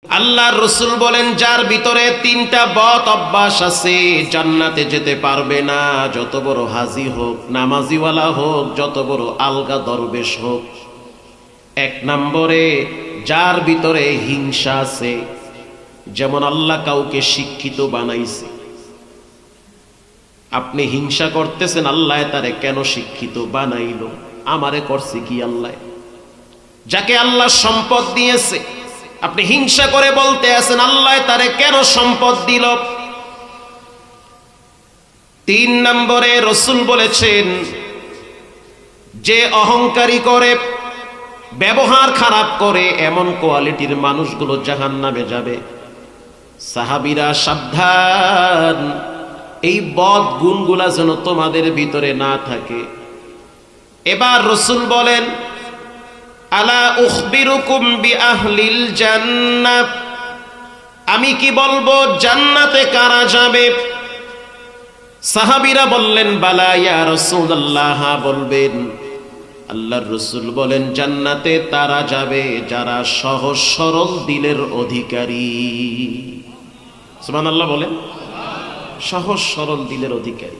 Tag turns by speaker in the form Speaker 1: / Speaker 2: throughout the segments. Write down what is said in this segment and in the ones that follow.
Speaker 1: আল্লাহর রাসূল বলেন, যার ভিতরে তিনটা বদ অভ্যাস আছে জান্নাতে যেতে পারবে না। যত বড় হাজি হোক, নামাজিওয়ালা হোক, যত বড় আলগা দরবেশ হোক। এক নম্বরে, যার ভিতরে হিংসা আছে। যেমন আল্লাহ কাউকে শিক্ষিত বানাইছে, আপনি হিংসা করতেছেন আল্লাহ তারে কেন শিক্ষিত বানাইলো, আমারে করছে কি আল্লাহ। যাকে আল্লাহ সম্পদ দিয়েছে, আপনি হিংসা করে বলতে আছেন আল্লাহ তারে কেন সম্পদ দিল। তিন নম্বরে রাসূল বলেছেন, যে অহংকারী করে, ব্যবহার খারাপ করে, এমন কোয়ালিটির মানুষগুলো জাহান্নামে যাবে। সাহাবীরা সাবধান, এই বদ গুণগুলা যেন তোমাদের ভিতরে না থাকে। এবার রাসূল বলেন, আলা উখবিরুকুম বিআহলিল জান্নাহ, আমি কি বলবো জান্নাতে কারা যাবে। সাহাবীরা বললেন, বালা ইয়া রাসূলুল্লাহ, বলবেন। আল্লাহর রাসূল বলেন, জান্নাতে তারা যাবে যারা সহজ সরল দিলের অধিকারী। সুবহানাল্লাহ বলেন, সহজ সরল দিলের অধিকারী।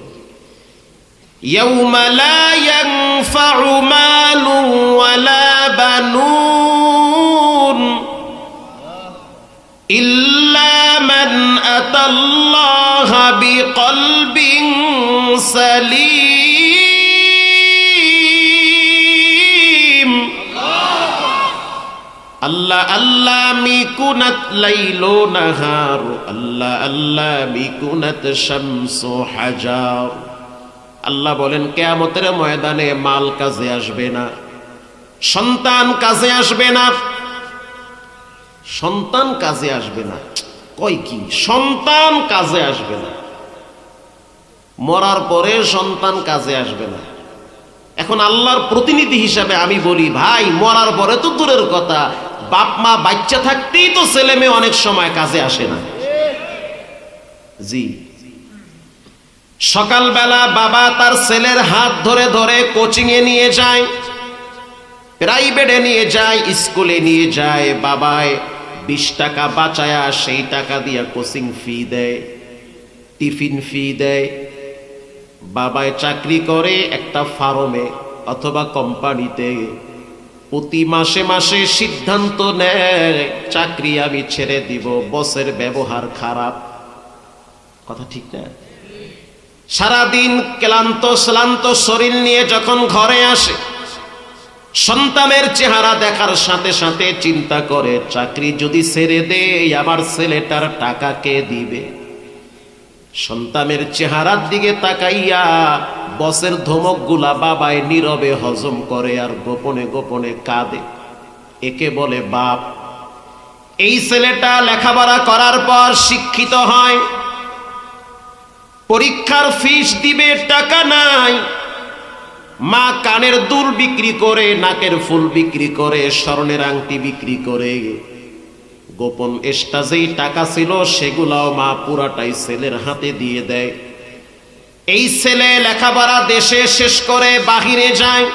Speaker 1: ইয়াউমা লা ইয়ানফাউ মালু ওয়ালা বানুন ইল্লা মান আতাল্লাহা বিকলবিন সালিম। আল্লাহ আল্লাহ মিকুনাত লাইলু নাহার, আল্লাহ আল্লাহ মিকুনাত শামসু হাজার। আল্লাহ বলেন, কিয়ামতের ময়দানে মাল কাজে আসবে না, সন্তান কাজে আসবে না। সন্তান কাজে আসবে না, কয় কি সন্তান কাজে আসবে না, মরার পরে সন্তান কাজে আসবে না। এখন আল্লাহর প্রতিনিধি হিসাবে আমি বলি, ভাই মরার পরে তো দূরের কথা, বাপ মা বাচ্চা থাকতেই তো ছেলে মেয়ে অনেক সময় কাজে আসে না। জি, সকালবেলা বাবা তার ছেলের হাত ধরে ধরে কোচিং এ নিয়ে যায়, প্রাইভেটে নিয়ে যায়, স্কুলে নিয়ে যায়। বাবায় 20 টাকা বাঁচায়া সেই টাকা দিয়া কোচিং ফি দেয়, টিফিন ফি দেয়। বাবায় চাকরি করে একটা ফার্মে অথবা কোম্পানিতে। প্রতি মাসে মাসে সিদ্ধান্ত নেয়, চাকরি আমি ছেড়ে দিব, বসের ব্যবহার খারাপ। কথা ঠিক না? সারাদিন ক্লান্ত শ্লান্ত শরীর নিয়ে যখন ঘরে আসে, সন্তানের চেহারা দেখার সাথে সাথে চিন্তা করে, চাকরি যদি ছেড়ে দেয় আমার ছেলেটার টাকা কে দিবে। সন্তানের চেহারার দিকে তাকাইয়া বসের ধমকগুলা বাবায় নীরবে হজম করে আর গোপনে গোপনে কাঁদে। একে বলে বাপ। এই ছেলেটা লেখাপড়া করার পর শিক্ষিত হয়, পরীক্ষার ফিস দিবে, টাকা নাই। মা কানের দুল বিক্রি করে, নাকের ফুল বিক্রি করে, স্বর্ণের আংটি বিক্রি করে, গোপন স্টাজেই টাকা ছিল সেগুলাও মা পুরাটাই ছেলের হাতে দিয়ে দেয়। এই ছেলে লেখাপড়া দেশে শেষ করে বাহিরে যায়,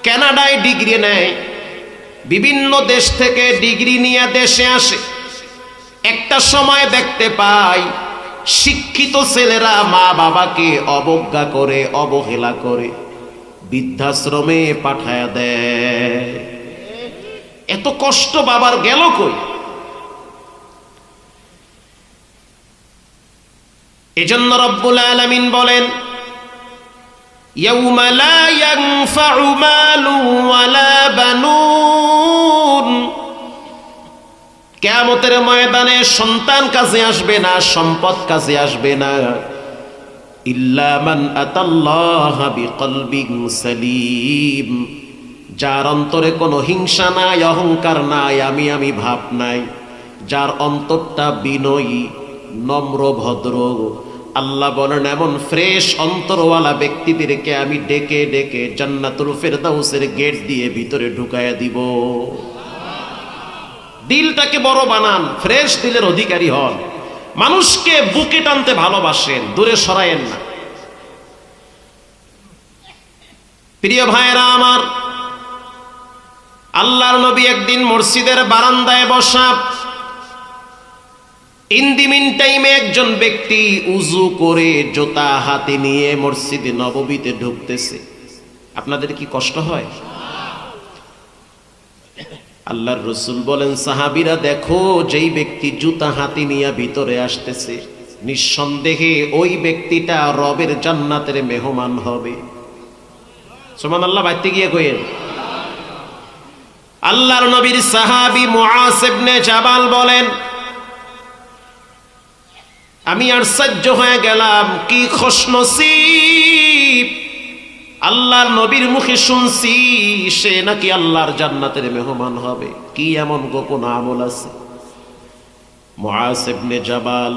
Speaker 1: কানাডায় ডিগ্রি নেয়, বিভিন্ন দেশ থেকে ডিগ্রি নিয়ে দেশে আসে। একটা সময় দেখতে পাই শিক্ষিত ছেলেরা মা বাবাকে অবজ্ঞা করে, অবহেলা করে, বৃদ্ধাশ্রমে পাঠায়া দেয়। এত কষ্ট বাবার গেল কই? এজন্য রব্বুল আলামিন বলেন, ইয়াউমা লা ইয়ানফাউ মালু ওয়ালা বানুন, কিয়ামতের ময়দানে সন্তান কাজে আসবে না, সম্পদ কাজে আসবে না। ইল্লা মান আতাল্লাহা বিকলবিন সালিম, যার অন্তরে কোনো হিংসা নাই, অহংকার নাই, আমি ভাব নাই, যার অন্তরটা বিনয়ী, নম্র, ভদ্র। আল্লাহ বলেন, এমন ফ্রেশ অন্তরওয়ালা ব্যক্তিদেরকে আমি ডেকে ডেকে জান্নাতুল ফেরদাউসের গেট দিয়ে ভিতরে ঢুকায়া দিব। দিলটাকে বড় বানান, ফ্রেশ দিলের অধিকারী হন, মানুষকে বুকে টানতে ভালোবাসেন, দূরে সরায়েন না। প্রিয় ভাইরা আমার, আল্লাহর নবী একদিন মসজিদের বারান্দায় বসা, ইন দি মিন টাইমে একজন ব্যক্তি উজু করে জুতা হাতে নিয়ে মসজিদে নববীতে ঢুকতেছে। আপনাদের কি কষ্ট হয়? আল্লাহর রাসূল বলেন, সাহাবীরা দেখো, যেই ব্যক্তি জুতা হাতে নিয়ে ভিতরে আসতেছে, নিঃসন্দেহে ওই ব্যক্তিটা রবের জান্নাতের মেহমান হবে। সুবহানাল্লাহ। বাইতে গিয়ে কইেন। আল্লাহর নবীর সাহাবী মুআজ ইবনে জাবাল বলেন, আমি আশ্চর্য হয়ে গেলাম, কি খুশনসিব, আল্লাহর নবীর মুখে শুনছি সে নাকি আল্লাহর জান্নাতের মেহমান হবে। কি এমন গোপন আমল আছে? মুআজ ইবনে জাবাল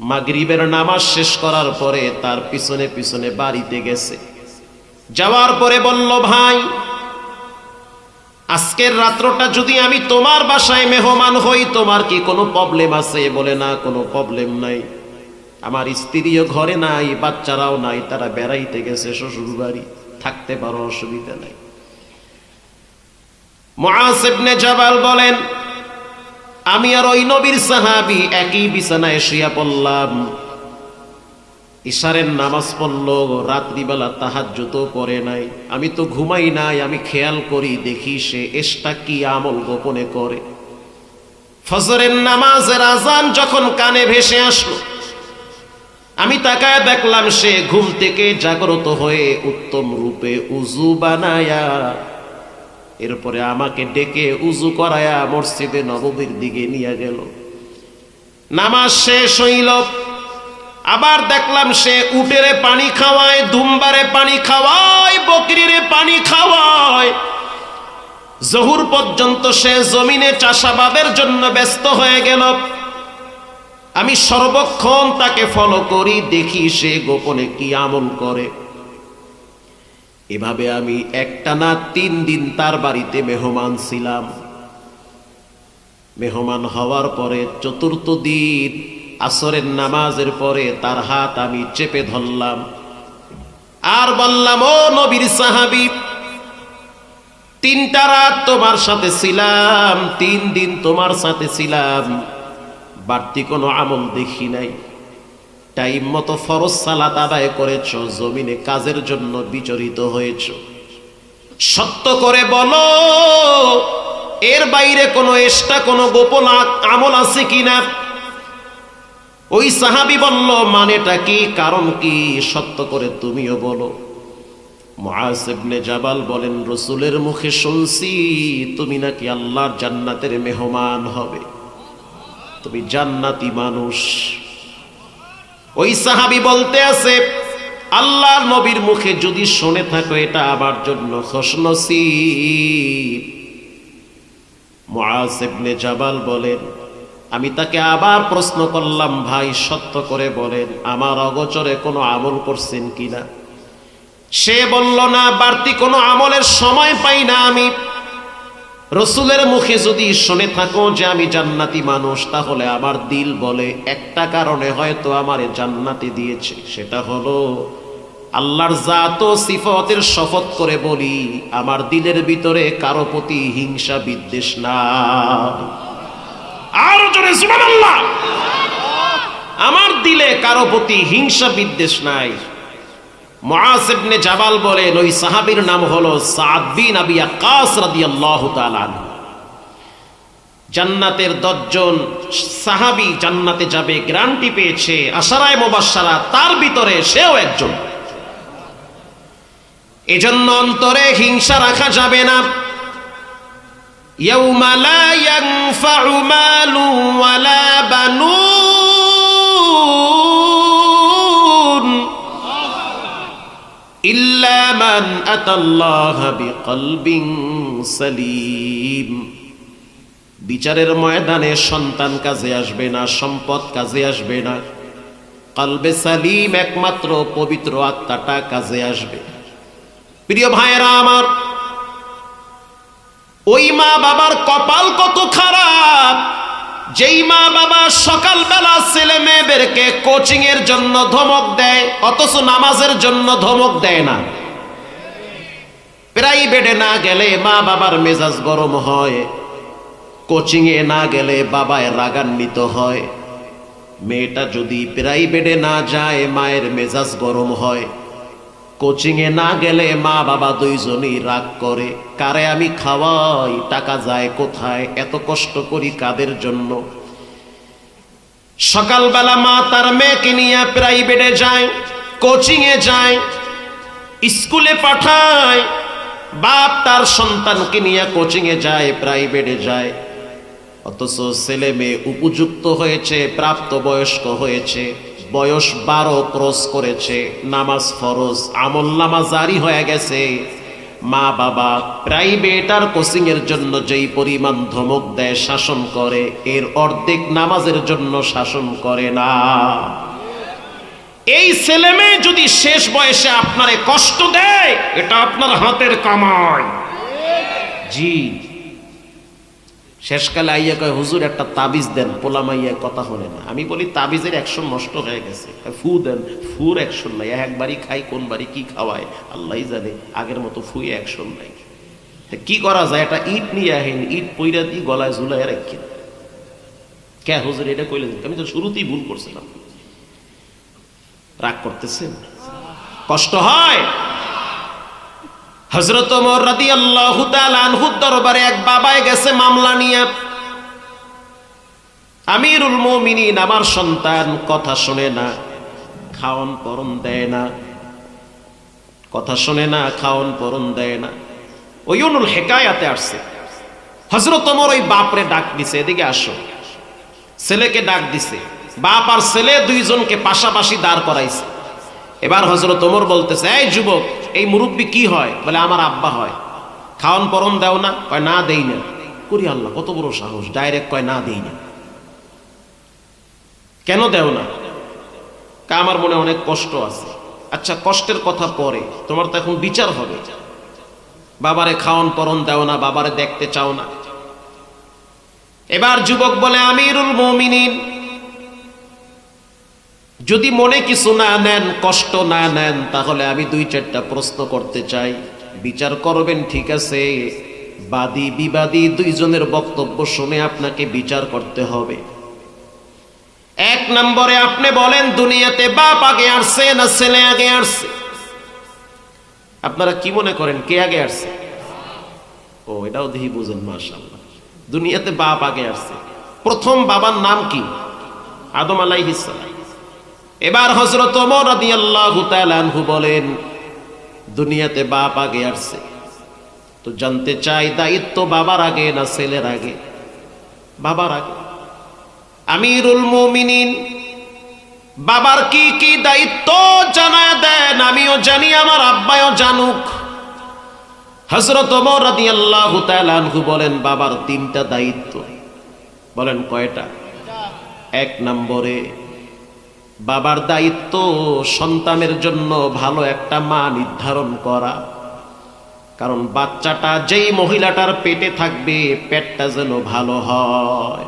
Speaker 1: মাগরিবের নামাজ শেষ করার পরে তার পিছনে পিছনে বাড়িতে গেছে। যাওয়ার পরে বলল, ভাই, আজকের রাত্রটা যদি আমি তোমার বাসায় মেহমান হই, তোমার কি কোনো প্রবলেম আছে? বলে, না, কোনো প্রবলেম নাই, আমার স্ত্রীও ঘরে নাই, বাচ্চারাও নাই, তারা বেড়াইতে গেছে শ্বশুর বাড়ি, থাকতে পারো, অসুবিধা নাই। মুআজ ইবনে জাবাল বলেন, আমি আর ওই নবীর সাহাবী একই বিছানায় শুয়ে পড়লাম। ইশারের নামাজ পড়ল, রাত্রিবেলা তাহাজ্জুদও পড়ে নাই। আমি তো ঘুমাই নাই, আমি খেয়াল করি, দেখি সে এক্সট্রা কি আমল গোপনে করে। ফজরের নামাজের আজান যখন কানে ভেসে আসলো, আমি তাকায় দেখলাম সে ঘুম থেকে জাগ্রত হয়ে উত্তম রূপে উজু বানায়া, এরপরে আমাকে ডেকে উজু করায়া মসজিদে নববীর দিকে নিয়ে গেল। নামাজ শেষ হইল, আবার দেখলাম সে উটেরে পানি খাওয়ায়, দুম্বারে পানি খাওয়ায়, বকরিরে পানি খাওয়ায়। জহুর পর্যন্ত সে জমিনে চাষাবাদের জন্য ব্যস্ত হয়ে গেল। আমি সর্বক্ষণ তাকে ফলো করি, দেখি সে গোপনে কি আমল করে। এভাবে আমি একটানা 3 দিন তার বাড়িতে মেহমান ছিলাম। মেহমান হওয়ার পরে 4র্থ দিন আসরের নামাজের পরে তার হাত আমি চেপে ধরলাম আর বললাম, ও নবীর সাহাবী, 3টা রাত তোমার সাথে ছিলাম, 3 দিন তোমার সাথে ছিলাম, বাড়তি কোনো আমল দেখি নাই। টাইম মতো ফরজ সালাত আদায় করেছ, জমিনে কাজের জন্য বিচরিত হয়েছ। সত্য করে বলো, এর বাইরে কোনো এক্সট্রা কোনো গোপন আমল আছে কিনা? ওই সাহাবী বলল, মানেটা কি, কারণ কি, সত্য করে তুমিও বলো। মুআজ ইবনে জাবাল বলেন, রাসূলের মুখে শুনছি তুমি নাকি আল্লাহর জান্নাতের মেহমান হবে, তুমি জান্নাতি মানুষ। ওই সাহাবী বলতে আছে, আল্লাহর নবীর মুখে যদি শুনে থাকো, এটা আমার জন্য খুশনসিব। মুআজ ইবনে জাবাল বলেন, আমি তাকে আবার প্রশ্ন করলাম, ভাই, সত্য করে বলেন, আমার অগোচরে কোনো আমল করছেন কিনা? সে বলল, না, বাড়তি কোনো আমলের সময় পাই না আমি। রাসূলের মুখে যদি শুনে থাকো যে আমি জান্নাতি মানুষ, তাহলে আমার দিল বলে একটা কারণে হয়তো আমারে জান্নাতি দিয়েছে, সেটা হলো আল্লাহর জাত ও সিফাতের শপথ করে বলি, আমার দিলের ভিতরে কারো প্রতি হিংসা বিদ্বেষ নাই। আর জোরে সুবহানাল্লাহ। আমার দিলে কারো প্রতি হিংসা বিদ্বেষ নাই। মুআজ ইবনে জাবাল বলেন, ওই সাহাবীর নাম হলো সাদ বিন আবি ওয়াক্কাস রাদিয়াল্লাহু তাআলা আনহু। জান্নাতের 10 জন সাহাবী জান্নাতে যাবে গ্যারান্টি পেয়েছে, আশারায়ে মুবাশশারা, তার ভিতরে সেও একজন। এজন্য অন্তরে হিংসা রাখা যাবে না। ইয়াউমা লা ইয়ানফাউ মালু ওয়ালা বানুন ইল্লা মান আতাল্লাহা বিকলবিন সালিম। বিচারের ময়দানে সন্তান কাজে আসবে না, সম্পদ কাজে আসবে না, কলবে সালিম, একমাত্র পবিত্র আত্মাটা কাজে আসবে। প্রিয় ভাইয়েরা আমার, ওই মা বাবার কপাল কত খারাপ, যেই মা বাবা সকালবেলা ছেলে মেয়েদেরকে কোচিং এর জন্য ধমক দেয়, অথচ নামাজের জন্য ধমক দেয় না। প্রাইভেটে না গেলে মা বাবার মেজাজ গরম হয়, কোচিংয়ে না গেলে বাবায় রাগান্বিত হয়, মেয়েটা যদি প্রাইভেটে না যায় মায়ের মেজাজ গরম হয়, কোচিংয়ে না গেলে মা বাবা দুইজনই রাগ করে, কারে আমি খাওয়াই, টাকা যায় কোথায়, এত কষ্ট করি কাদের জন্য। সকালবেলা মা তার মেয়েকে নিয়ে প্রাইভেটে যায়, কোচিংয়ে যায়, স্কুলে পাঠায়, বাপ তার সন্তানকে নিয়ে কোচিংয়ে যায়, প্রাইভেটে যায়, অথচ ছেলে মেয়ে উপযুক্ত হয়েছে, প্রাপ্ত বয়স্ক হয়েছে, বয়স 12 ক্রস করেছে, নামাজ ফরজ, আমল নামা জারি হয়ে গেছে, মা বাবা প্রাইভেট আর কোচিং এর জন্য যেই পরিমাণ ধমক দেয়, শাসন করে, এর অর্ধেক নামাজের জন্য শাসন করে না। এই ছেলে মেয়ে যদি শেষ বয়সে আপনারে কষ্ট দেয়, এটা আপনার হাতের কামাই। জি, শেষকালে আইয়া কয় হুজুর একটা তাবিজ দেন, পোলা মাইয়া কথা হলে না। আমি বলি তাবিজের অ্যাকশন নষ্ট হয়ে গেছে, ফু দেন, ফুর অ্যাকশন নাই, একবারই খাই, কোন বাড়ি কি খাওয়ায় আল্লাহই জানে, আগের মতো ফুয়ে অ্যাকশন নাই। কি করা যায়? একটা ইট নিয়ে আহেন, ইট পইরা দিয়ে গলায় ঝুলাই রাখেন। কে হুজুর এটা কইলে? আমি তো শুরুতেই ভুল করছিলাম। রাগ করতেছেন? কষ্ট হয়? হযরত ওমর রাদিয়াল্লাহু তাআলা আনহুর দরবারে এক বাবায় গেছে মামলা নিয়ে। আমিরুল মুমিনিন, আমার সন্তান কথা শোনে না, খাওন পরন দেয় না, কথা শোনে না, খাওন পরন দেয় না। ওয়ুনুল হিকায়াতে আসছে, হযরত ওমর ওই বাপরে ডাক দিছে, এদিকে আসো। ছেলেকে ডাক দিছে, বাপ আর ছেলে দুইজনকে পাশাপাশি দাঁড় করাইছে। এবার হযরত ওমর বলতেছে, এই যুবক, এই মুরব্বি কি হয়? বলে আমার আব্বা হয়। খাওন পরন দাও না? কয় না দেই না। করি আল্লাহ, কত বড় সাহস, ডাইরেক্ট কয় না দেই না। কেন দেও না? আমার মনে অনেক কষ্ট আছে। আচ্ছা, কষ্টের কথা পরে, তোমার তো এখন বিচার হবে। বাবারে খাওন পরন দাও না, বাবারে দেখতে চাও না। এবার যুবক বলে, আমিরুল মুমিনিন, যদি মনে কিছু না নেন, কষ্ট না নেন, তাহলে আমি 2-4টা প্রশ্ন করতে চাই, বিচার করবেন, ঠিক আছে? বাদী বিবাদী দুইজনের বক্তব্য শুনে আপনাকে বিচার করতে হবে। 1 নম্বরে আপনি বলেন, দুনিয়াতে বাপ আগে আসছে না ছেলে আগে আসছে? আপনারা কি মনে করেন, কে আগে আসছে? ও, এটাও দেখি বুঝেন, মাশাআল্লাহ। দুনিয়াতে বাপ আগে আসছে। প্রথম বাবার নাম কি? আদম আলাইহিস সালাম। এবার হযরত ওমর রাদিয়াল্লাহু তাআলা আনহু বলেন, দুনিয়াতে বাপ আগে আসছে, তো জানতে চাই দায়িত্ব বাবার আগে না ছেলের আগে? বাবার আগে। আমিরুল মুমিনিন, বাবার কি কি দায়িত্ব জানায় দেন, আমিও জানি, আমার আব্বাও জানুক। হযরত ওমর রাদিয়াল্লাহু তাআলা আনহু বলেন, বাবার 3টা দায়িত্ব। বলেন কয়টা? 1 নম্বরে বাবার দায়িত্ব সন্তানের জন্য ভালো একটা মা নির্ধারণ করা। কারণ বাচ্চাটা যেই মহিলাটার পেটে থাকবে, পেটটা যেন ভালো হয়।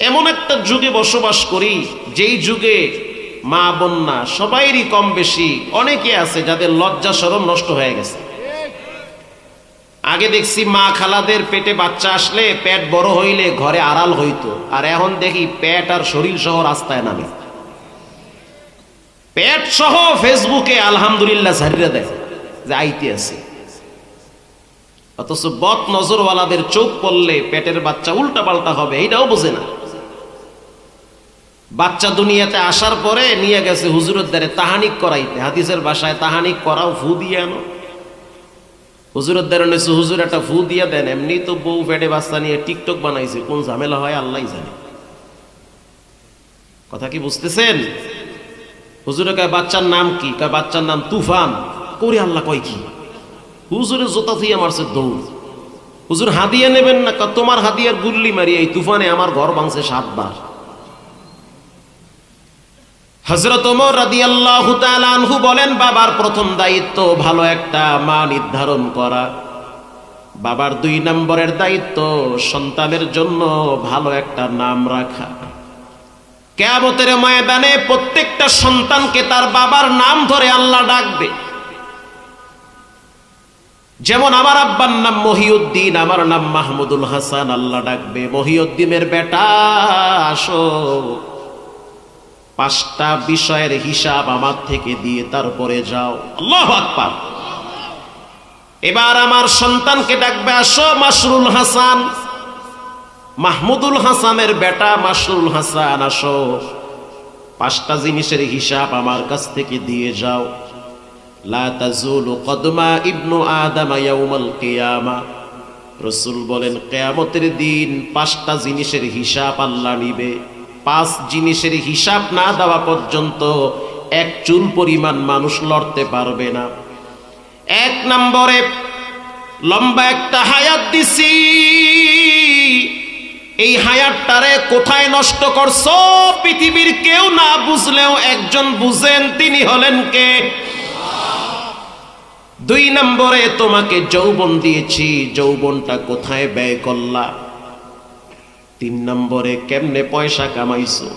Speaker 1: এমন একটা যুগে বসবাস করি, যেই যুগে মা বোন না, সবাইরই কম বেশি অনেকে আছে যাদের লজ্জা শরম নষ্ট হয়ে গেছে। আগে দেখছি মা খালাদের পেটে বাচ্চা আসলে, পেট বড় হইলে ঘরে আড়াল হইতো, আর এখন দেখি পেট আর শরীর সহ রাস্তায় নামে। পেট সহ ফেসবুকে আলহামদুলিল্লাহ ছাড়িয়ে দেয় যে আইতে আছে। অথচ বদ নজরওয়ালাদের চোখ পড়লে পেটের বাচ্চা উল্টা পাল্টা হবে, এইটাও বোঝে না। বাচ্চা দুনিয়াতে আসার পরে নিয়ে গেছে হুজুরের দ্বারে তাহানিক করাইতে। হাদিসের ভাষায় তাহানিক করাও, ফু দিয়ে আনো। হুজুরের দ্বারা নিয়েছে, হুজুর একটা ফু দিয়ে দেন। এমনি তো বউ পেটে বাচ্চা নিয়ে টিকটক বানাইছে, কোন ঝামেলা হয় আল্লাহই জানে। কথা কি বুঝতেছেন? হুজুরে কয় বাচ্চার নাম কি? কয় বাচ্চার নাম তুফান। করি আল্লাহ, কয় কি? হুজুরের জোতা থুইয়া মারছে দৌড়। হুজুর হাদিয়া নেবেন না? তোমার হাদিয়ার গুল্লি মারি, এই তুফানে আমার ঘর ভাঙছে 7 বার। হযরত ওমর রাদিয়াল্লাহু তাআলা আনহু বলেন, বাবার প্রথম দায়িত্ব ভালো একটা মা নির্ধারণ করা। বাবার 2 নম্বরের দায়িত্ব সন্তানের জন্য ভালো একটা নাম রাখা। কিয়ামতের ময়দানে প্রত্যেকটা সন্তানকে তার বাবার নাম ধরে আল্লাহ ডাকবে। যেমন আমার আব্বার নাম মহিউদ্দিন, আমার নাম মাহমুদুল হাসান। আল্লাহ ডাকবে, মহিউদ্দিনের বেটা আসো, 5টা বিষয়ের হিসাব আমার থেকে দিয়ে তারপরে যাও। আল্লাহু আকবার। এবার আমার সন্তানকে ডাকবে, আসো মাসরুল হাসান, মাহমুদুল হাসানের বেটা মাসরুল হাসান, আসো, 5টা জিনিসের হিসাব আমার কাছ থেকে দিয়ে যাও। লা তাজুলু কদমা ইবনু আদম ইয়াউমাল কিয়ামা। রাসূল বলেন, কিয়ামতের দিন 5টা জিনিসের হিসাব আল্লাহ নিবে। 5 জিনিসের হিসাব না দেওয়া পর্যন্ত এক চুল পরিমাণ মানুষ লড়তে পারবে না। 1 নম্বরে, লম্বা একটা হায়াত দিছি, এই হায়াতটারে কোথায় নষ্ট করছো পৃথিবীর কেউ না বুঝলেও একজন বুঝেন, তিনি হলেন কে? 2 নম্বরে, তোমাকে যৌবন দিয়েছি, যৌবনটা কোথায় ব্যয় করলা? 3 নম্বরে, কেমনে পয়সা কামাইছো?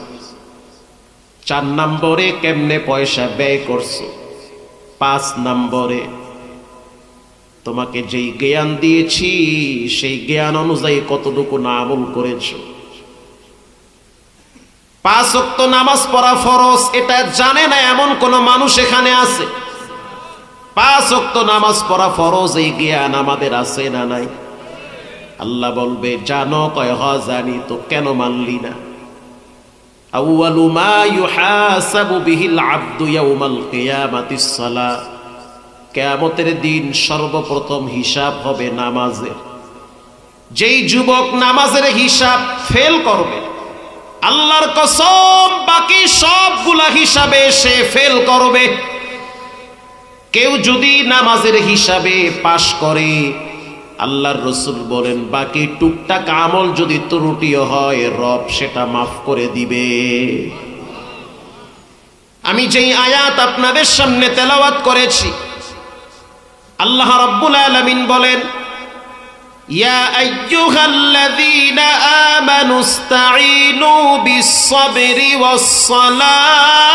Speaker 1: 4 নম্বরে, কেমনে পয়সা ব্যয় করছো? 5 নম্বরে, তোমাকে যেই জ্ঞান দিয়েছি সেই জ্ঞান অনুযায়ী কতটুকু না আমল করেছো। 5 ওয়াক্ত নামাজ পড়া ফরজ, এটা জানে না এমন কোন মানুষ এখানে আছে? 5 ওয়াক্ত নামাজ পড়া ফরজ, এই জ্ঞান আমাদের আছে না নাই? আল্লাহ বলবে, জানো? কয় হ জানি। তো কেন মানলি না? আউয়ালু মা ইউহাসাবু বিহিল আবদু ইয়াউমাল কিয়ামাতিস সালাহ। কিয়ামতের দিন সর্বপ্রথম হিসাব হবে নামাজের। যেই যুবক নামাজের হিসাব ফেল করবে, আল্লাহর কসম বাকি সবগুলা হিসাবে সে ফেল করবে। কেউ যদি নামাজের হিসাবে পাশ করে, আল্লাহর রাসূল বলেন, বাকি টুকটাক আমল যদি ত্রুটিও হয় রব সেটা মাফ করে দিবে। আমি যেই আয়াত আপনাদের সামনে তেলাওয়াত করেছি, আল্লাহ রাব্বুল আলামিন বলেন, ইয়া আইয়ুহাল্লাযীনা আমানুস্তাঈনু বিস-সাবরি ওয়াস-সালাহ।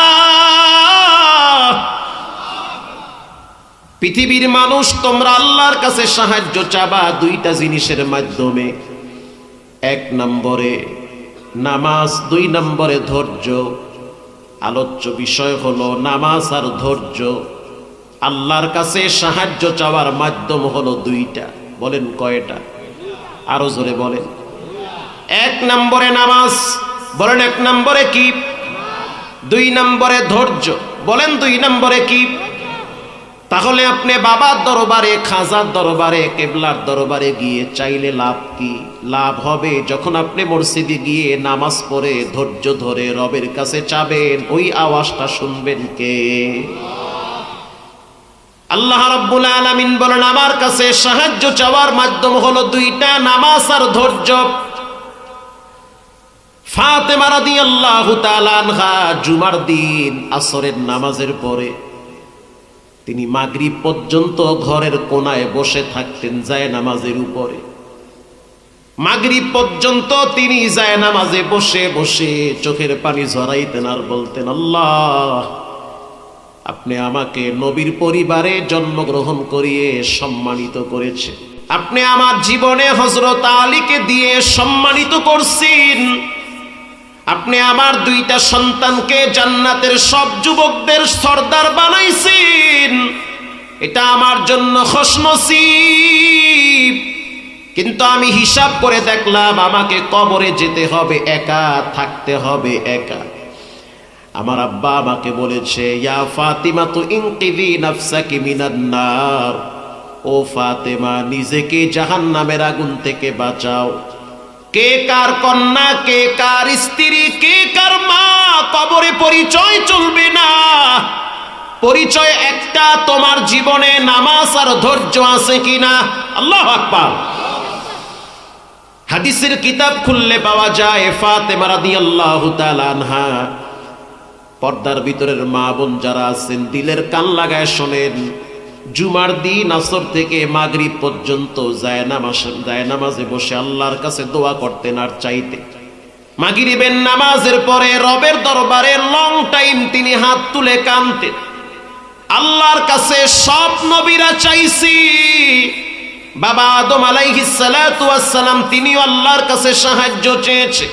Speaker 1: পৃথিবীর মানুষ, তোমরা আল্লাহর কাছে সাহায্য চাবা 2টা জিনিসের মাধ্যমে। 1 নম্বরে নামাজ, 2 নম্বরে ধৈর্য। আলোচ্য বিষয় হলো নামাজ আর ধৈর্য। আল্লাহর কাছে সাহায্য চাওয়ার মাধ্যম হলো 2টা। বলেন কয়টা? আরো জোরে বলেন। 1 নম্বরে নামাজ, বলেন 1 নম্বরে কি? 2 নম্বরে ধৈর্য, বলেন 2 নম্বরে কি? তাহলে আপনি বাবার দরবারে, খাজার দরবারে, কেবলার দরবারে গিয়ে চাইলে লাভ কি? লাভ হবে যখন আপনি মসজিদে গিয়ে নামাজ পড়ে ধৈর্য ধরে রবের কাছে চাবেন, ওই আওয়াজটা শুনবেন কে? আল্লাহ রাব্বুল আলামিন বলেন, আমার কাছে সাহায্য চাওয়ার মাধ্যম হলো 2টা, নামাজ আর ধৈর্য। ফাতেমা রাদিয়াল্লাহু তাআলা আনহা জুমার দিন আসরের নামাজের পরে তিনি মাগরিব পর্যন্ত ঘরের কোনায় বসে থাকতেন জায়নামাজের উপরে। মাগরিব পর্যন্ত তিনি জায়নামাজে বসে বসে চোখের পানি ঝরাইতেন আর বলতেন, আল্লাহ, আপনি আমাকে নবীর পরিবারে জন্মগ্রহণ করিয়ে সম্মানিত করেছে, আপনি আমার জীবনে হযরত আলীকে দিয়ে সম্মানিত করছেন, আপনি আমার 2টা সন্তানকে জান্নাতের সব যুবকদের সর্দার বানাইছেন, এটা আমার জন্য খুশনসিব। কিন্তু আমি হিসাব করে দেখলাম আমাকে কবরে যেতে হবে একা, থাকতে হবে একা। আমার আব্বা আমাকে বলেছে, ইয়া ফাতিমা তু ইনকিযি নাফসাকি মিনান নার, ও ফাতেমা, নিজেকে জাহান্নামের আগুন থেকে বাঁচাও। কে কার কন্যা, কে কার স্ত্রী, কে কার মা, কবরে পরিচয় চলবে না। পরিচয় একটা, তোমার জীবনে নামাজ আর ধৈর্য আছে কিনা। আল্লাহু আকবার। হাদিসের কিতাব খুললে পাওয়া যায়, ফাতেমা রাদিয়াল্লাহু তাআলা আনহা, পর্দার ভিতরের মা বোন যারা আছেন দিলের কান লাগায় শোনেন, জুমার দিন আসর থেকে মাগরিব পর্যন্ত জায়নামাজে বসে আল্লাহর কাছে দোয়া করতেন আর চাইতেন। মাগরিবের নামাজের পরে রবের দরবারে লং টাইম তিনি হাত তুলে কাঁদতেন। আল্লাহর কাছে সব নবীরা চাইছি, বাবা আদম আলাইহিস সালাতু ওয়াস সালাম তিনিও আল্লাহর কাছে সাহায্য চেয়েছে।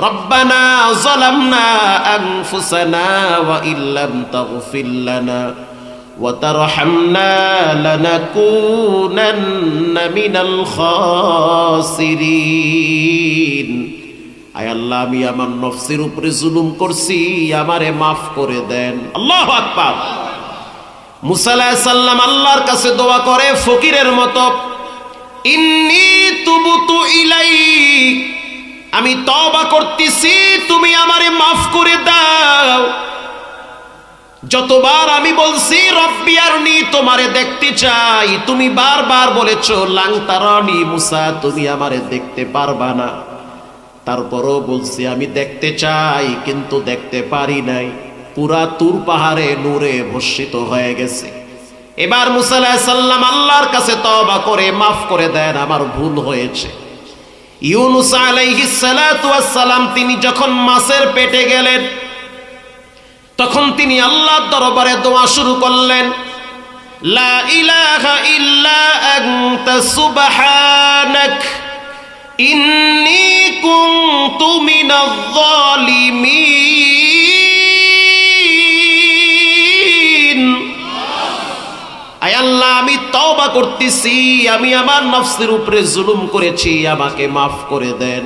Speaker 1: রব্বানা যালামনা আনফুসানা ওয়া ইল্লাম তাগফির লানা ওয়া তারহামনা লানাকুনান্না মিনাল খাসিরিন। আয় আল্লাহ, আমি আমার নফসের উপরে জুলুম করছি, আমারে মাফ করে দেন। আল্লাহু আকবার। মুসা আলাইহিস সালাম আল্লাহর কাছে দোয়া করে ফকিরের মতো, ইন্নী তুবতু ইলাইক, আমি তওবা করতেছি, তুমি আমারে মাফ করে দাও। যতবার আমি বলছি রব্বি আরনি, তোমারে দেখতে চাই, তুমি বারবার বলেছো লাং তারানি, মুসা তুমি আমারে দেখতে পারবা না। তারপরও বলছি আমি দেখতে চাই, কিন্তু দেখতে পারি নাই। পুরা তুর পাহাড়ে নূরে ভস্মিত হয়ে গেছে। এবার মুসা আলাইহিস সালাম আল্লাহর কাছে তওবা করে মাফ করে দেন, আমার ভুল হয়েছে। ইউনূস আলাইহিস সালাতু ওয়াস সালাম তিনি যখন মাছের পেটে গেলেন, তখন তিনি আল্লাহর দরবারে দোয়া শুরু করলেন, লা ইলাহা ইল্লা আনতা সুবহানাক ইন্নী কুনতু মিনাজ জালিমিন। আয় আল্লাহ, আমি তওবা করতেছি, আমি আমার নফসের উপরে জুলুম করেছি, আমাকে মাফ করে দেন।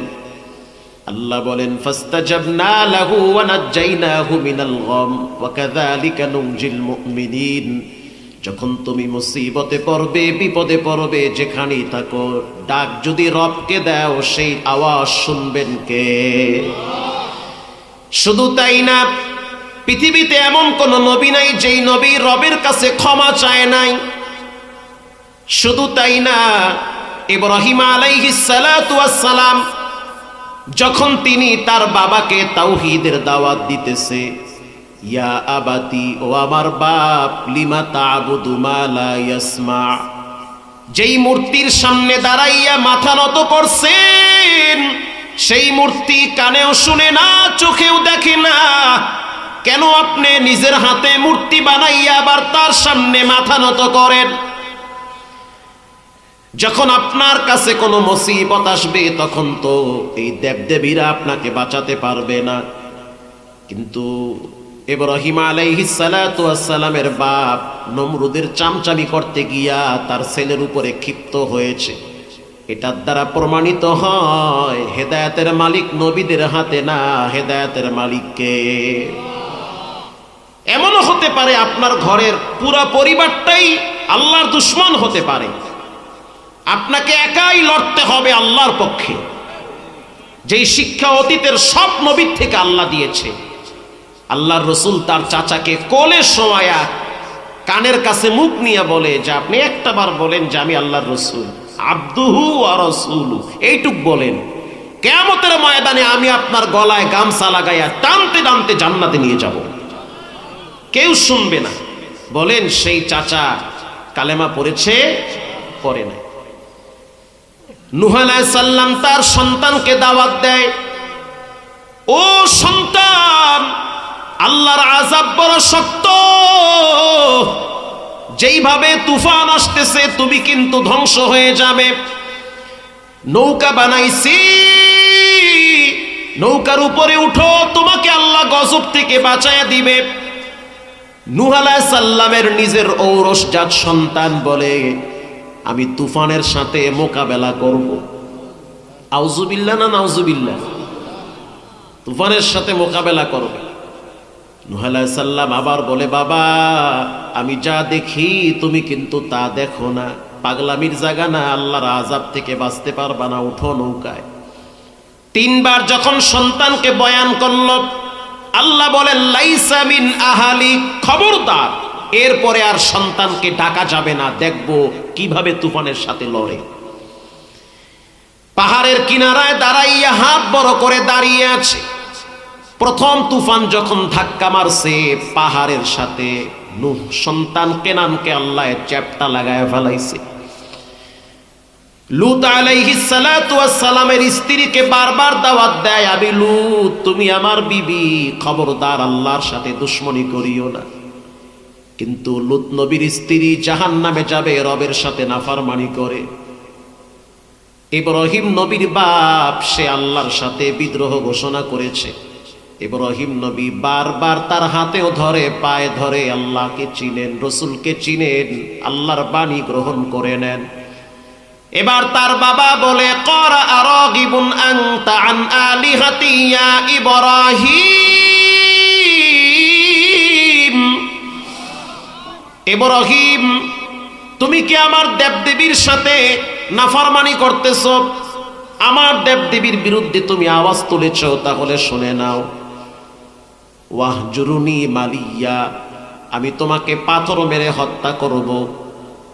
Speaker 1: আল্লাহ বলেন, ফাস্তাজাবনা লাহু ওয়া নাজ্জাইনাহু মিনাল গাম ওয়া কাযালিকা নুনজিল মুমিনিন। যখন তুমি মুসিবতে পড়বে, বিপদে পড়বে, যেখানেই থাকো, ডাক যদি রবকে দাও, সেই আওয়াজ শুনবেন কে? শুধু তাই না, পৃথিবীতে এমন কোন নবী নাই যেই নবী রবের কাছে ক্ষমা চায় নাই। শুধু তাই না, ইব্রাহিম আলাইহিস সালাতু ওয়াস সালাম যখন তিনি তার বাবাকে তাওহীদের দাওয়াত দিতেছে, ইয়া আবাতি, ও আমার বাপ, লিমা তা'বুদু মা লা ইয়াসমা, যেই মূর্তির সামনে দাঁড়াইয়া মাথা নত করছেন, সেই মূর্তি কানেও শুনে না, চোখেও দেখে না, কেন আপনি নিজের হাতে মূর্তি বানাইয়া আবার তার সামনে মাথা নত করেন? যখন আপনার কাছে কোনো মুসিবত আসবে, তখন তো এই দেবদেবীরা আপনাকে বাঁচাতে পারবে না। কিন্তু ইব্রাহিম আলাইহিস সালাতু ওয়াস সালামের বাপ নমরুদের চামচামি করতে গিয়া তার ছেলের উপরে ক্ষিপ্ত হয়েছে। এটার দ্বারা প্রমাণিত হয় হেদায়েতের মালিক নবীদের হাতে না, হেদায়েতের মালিক কে? এমনও হতে পারে আপনার ঘরের পুরা পরিবারটাই আল্লাহর দুশমন হতে পারে, আপনাকে একাই লড়তে হবে আল্লাহর পক্ষে। যেই শিক্ষা অতীতের সব নবীর থেকে আল্লাহ দিয়েছে। আল্লাহর রসুল তার চাচাকে কোলে শোয়ায়া কানের কাছে মুখ নিয়ে বলে যে আপনি একটা বার বলেন যে আমি আল্লাহর রসুল, আব্দুহু ওয়া রাসূলু, এইটুক বলেন, কিয়ামতের ময়দানে আমি আপনার গলায় গামছা লাগাইয়া টানতে টানতে জান্নাতে নিয়ে যাব। কেউ শুনবে না। বলেন সেই চাচা কালেমা পড়েছে? পড়ে নাই। নূহ আলাইহিস সালাম তার সন্তানকে দাওয়াত দেয়, ও সন্তান, আল্লাহর আযাব বড় শক্ত, যেইভাবে তুফান আসতেছে তুমি কিন্তু ধ্বংস হয়ে যাবে। নৌকা বানাইছি, নৌকার উপরে উঠো, তোমাকে আল্লাহ গজব থেকে বাঁচায়া দিবে। নূহ আলাইহিস সালামের নিজের ঔরসজাত সন্তান বলে, আমি তুফানের সাথে মোকাবেলা করব। আউযুবিল্লাহ না নাউযুবিল্লাহ? তুফানের সাথে মোকাবেলা করবে। নূহ আলাইহিস সালাম আবার বলে, বাবা, আমি যা দেখি তুমি কিন্তু তা দেখো না, পাগলামির জায়গা না, আল্লাহর আযাব থেকে বাঁচতে পারবা না, উঠো নৌকায়। তিনবার যখন সন্তানকে বয়ান করল, আল্লাহ বলেন লাইসা মিন আহালি, খবরদার এরপরে আর সন্তানকে ডাকা যাবে না, দেখবো কিভাবে তুফানের সাথে লড়ে। পাহাড়ের কিনারায় দাঁড়াইয়া হাত বড় করে দাঁড়িয়ে আছে। প্রথম তুফান যখন ধাক্কা মারছে পাহাড়ের সাথে, নূহ সন্তান কেনানকে আল্লাহ চ্যাপ্টা লাগায় ফেলাইছে। লূত আলাইহিস সালাতু ওয়াস সালামের স্ত্রীকে বারবার দাওয়াত দেয়, আমি লূত, তুমি আমার বিবি, খবরদার আল্লাহর সাথে দুশমনি করিও না। কিন্তু লূত নবীর স্ত্রী জাহান্নামে যাবে, রবের সাথে নাফরমানি করে। ইব্রাহিম নবীর বাপ সে আল্লাহর সাথে বিদ্রোহ ঘোষণা করেছে। ইব্রাহিম নবী বারবার তার হাতেও ধরে পায়ে ধরে আল্লাহকে চিনেন, রসুলকে চিনেন, আল্লাহর বাণী গ্রহণ করে নেন। এবার তার বাবা বলে ক্বারা আরাগিবুন আনতা আন আলিহাতি ইয়া ইব্রাহিম, ইব্রাহিম তুমি কি আমার দেবদেবীর সাথে নাফরমানি করতেছ, আমার দেবদেবীর বিরুদ্ধে তুমি আওয়াজ তুলেছ, তাহলে শুনে নাও। ওয়াহজুরুনি মালিয়া, আমি তোমাকে পাথর মেরে হত্যা করব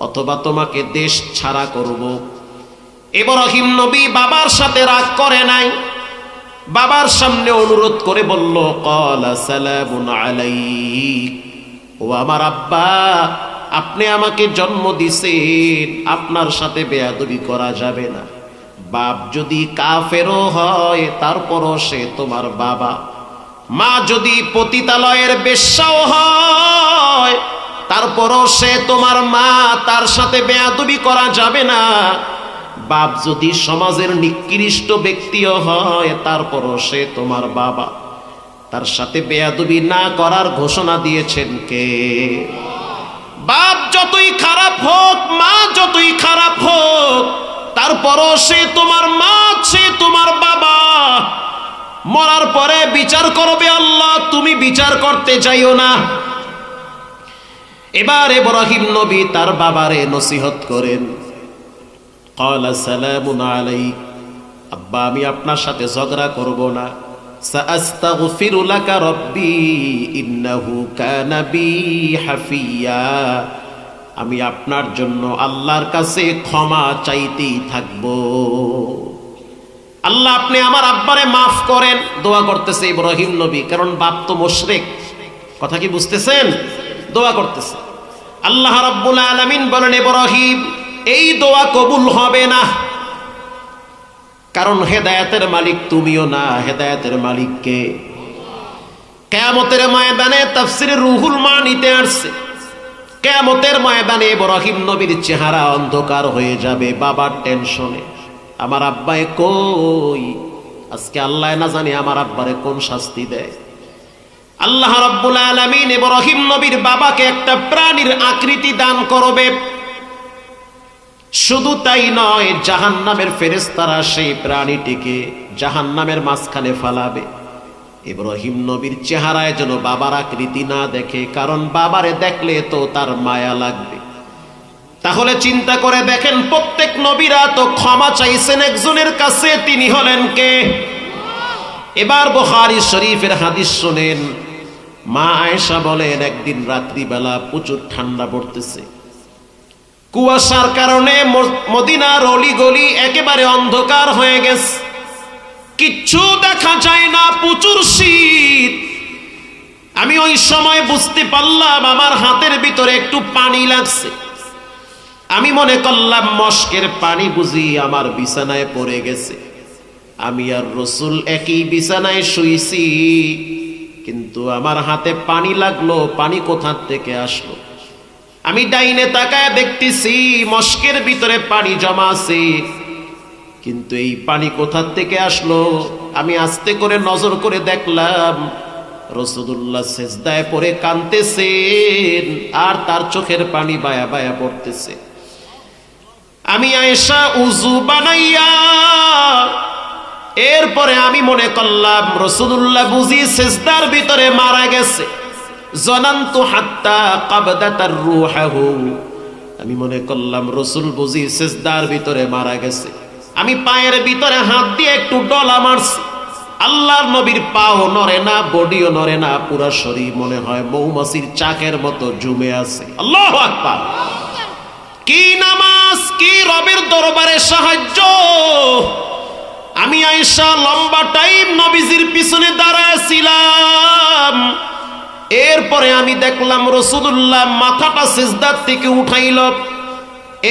Speaker 1: অথবা তোমাকে দেশ ছাড়া করব। ইব্রাহিম নবী বাবার সাথে রাগ করে নাই, বাবার সামনে অনুরোধ করে বলল ক্বালা সালামুন আলাইক, ও আমার আব্বা আপনি আমাকে জন্ম দিয়েছেন, আপনার সাথে বেয়াদবি করা যাবে না। বাপ যদি কাফেরও হয় তারপরও সে তোমার বাবা, মা যদি পতিতালয়ের বেশ্যাও হয় তারপরও সে তোমার মা, তার সাথে বেয়াদবি করা যাবে না। বাপ যদি সমাজের নিকৃষ্ট ব্যক্তিও হয় তারপরও সে তোমার বাবা, তার সাথে বেয়াদবি না করার ঘোষণা দিয়েছেন কে? বাপ যতই খারাপ হোক, মা যতই খারাপ হোক, তারপরও সে তোমার মা, সে তোমার বাবা। মরার পরে বিচার করবে আল্লাহ, তুমি বিচার করতে যাইও না। এবার ইব্রাহিম নবী তার বাবারে নসিহত করেন, ক্বালা সালামুন আলাইক, আব্বা আমি আপনার সাথে ঝগড়া করব না। সাআস্তাগফিরু লাকা রাব্বি ইন্নাহু কানা বি হাফিয়া, আমি আপনার জন্য আল্লাহর কাছে ক্ষমা চাইতেই থাকবো। আল্লাহ আপনি আমার আব্বারে মাফ করেন, দোয়া করতেছে ইব্রাহিম নবী, কারণ বাপ তো মুশরিক। কথা কি বুঝতেছেন? দোয়া করতেছে। আল্লাহ রাব্বুল আলামিন বলেন ইব্রাহিম এই দোয়া কবুল হবে না, কারণ হেদায়েতের মালিক তুমিও না, হেদায়েতের মালিক কে? কিয়ামতের ময়দানে তাফসীরে রুহুল মানিতে আসছে, কিয়ামতের ময়দানে ইব্রাহিম নবীর চেহারা অন্ধকার হয়ে যাবে বাবার টেনশনে। আমার আব্বায়ে কই? আজকে আল্লাহ না জানি আমার আব্বারে কোন শাস্তি দেয়। আল্লাহ রাব্বুল আলামিন ইব্রাহিম নবীর বাবাকে একটা প্রাণীর আকৃতি দান করবে। শুধু তাই নয়, জাহান্নামের ফেরেশতারা সেই প্রাণীটিকে জাহান্নামের মাঝখানে ফালাবে। ইব্রাহিম নবীর চেহারায় যেন বাবার আকৃতি না দেখে, কারণ বাবারে দেখলে তো তার মায়া লাগবে। তাহলে চিন্তা করে দেখেন, প্রত্যেক নবীরা তো ক্ষমা চাইছেন একজনের কাছে, তিনি হলেন কে? এবার বুখারী শরীফের হাদিস শুনেন। মা আয়েশা বলেন একদিন রাত্রিবেলা প্রচুর ঠান্ডা পড়তেছে, কুয়াশার কারণে মদিনার অলিগলি একেবারে অন্ধকার হয়ে গেছে, কিচ্ছু দেখা যায় না, প্রচুর শীত। আমি ওই সময় বুঝতে পারলাম আমার হাতের ভিতরে একটু পানি লাগছে। আমি মনে করলাম মশকের পানি বুঝি আমার বিছানায় পড়ে গেছে। আমি আর রসুল একই বিছানায় শুইছি, কিন্তু আমার হাতে পানি লাগলো, পানি কোথা থেকে আসলো? আমি ডাইনে তাকায় দেখতেছি মশকের ভিতরে পানি জমা আছে, কিন্তু এই পানি কোথা থেকে আসলো? আমি আস্তে করে নজর করে দেখলাম রাসূলুল্লাহ সিজদায় পড়ে কাঁদতেছেন, আর তার চোখের পানি বায়া বায়া পড়তেছে। আমি আয়েশা উযু বানাইয়া এরপরে আমি মনে করলাম রাসূলুল্লাহ বুঝি সিজদার ভিতরে মারা গেছে। জনান্তু হাত্তা কাবদাতার রূহাহু, আমি মনে করলাম রাসূল বুঝি সিজদার ভিতরে মারা গেছে। আমি পায়ের ভিতরে হাত দিয়ে একটু ডলা মারছি, আল্লাহর নবীর পাও নড়ে না, বডিও নড়ে না, পুরা শরীর মনে হয় মৌমাছির চাকের মতো জমে আছে। আল্লাহু আকবার! কি নামাজ, কি রবের দরবারে সাহায্য! আমি আয়েশা লম্বা টাইম নবীজির পিছনে দাঁড়াইছিলাম। এরপরে আমি দেখলাম রাসূলুল্লাহ মাথাটা সিজদার থেকে উঠাইল।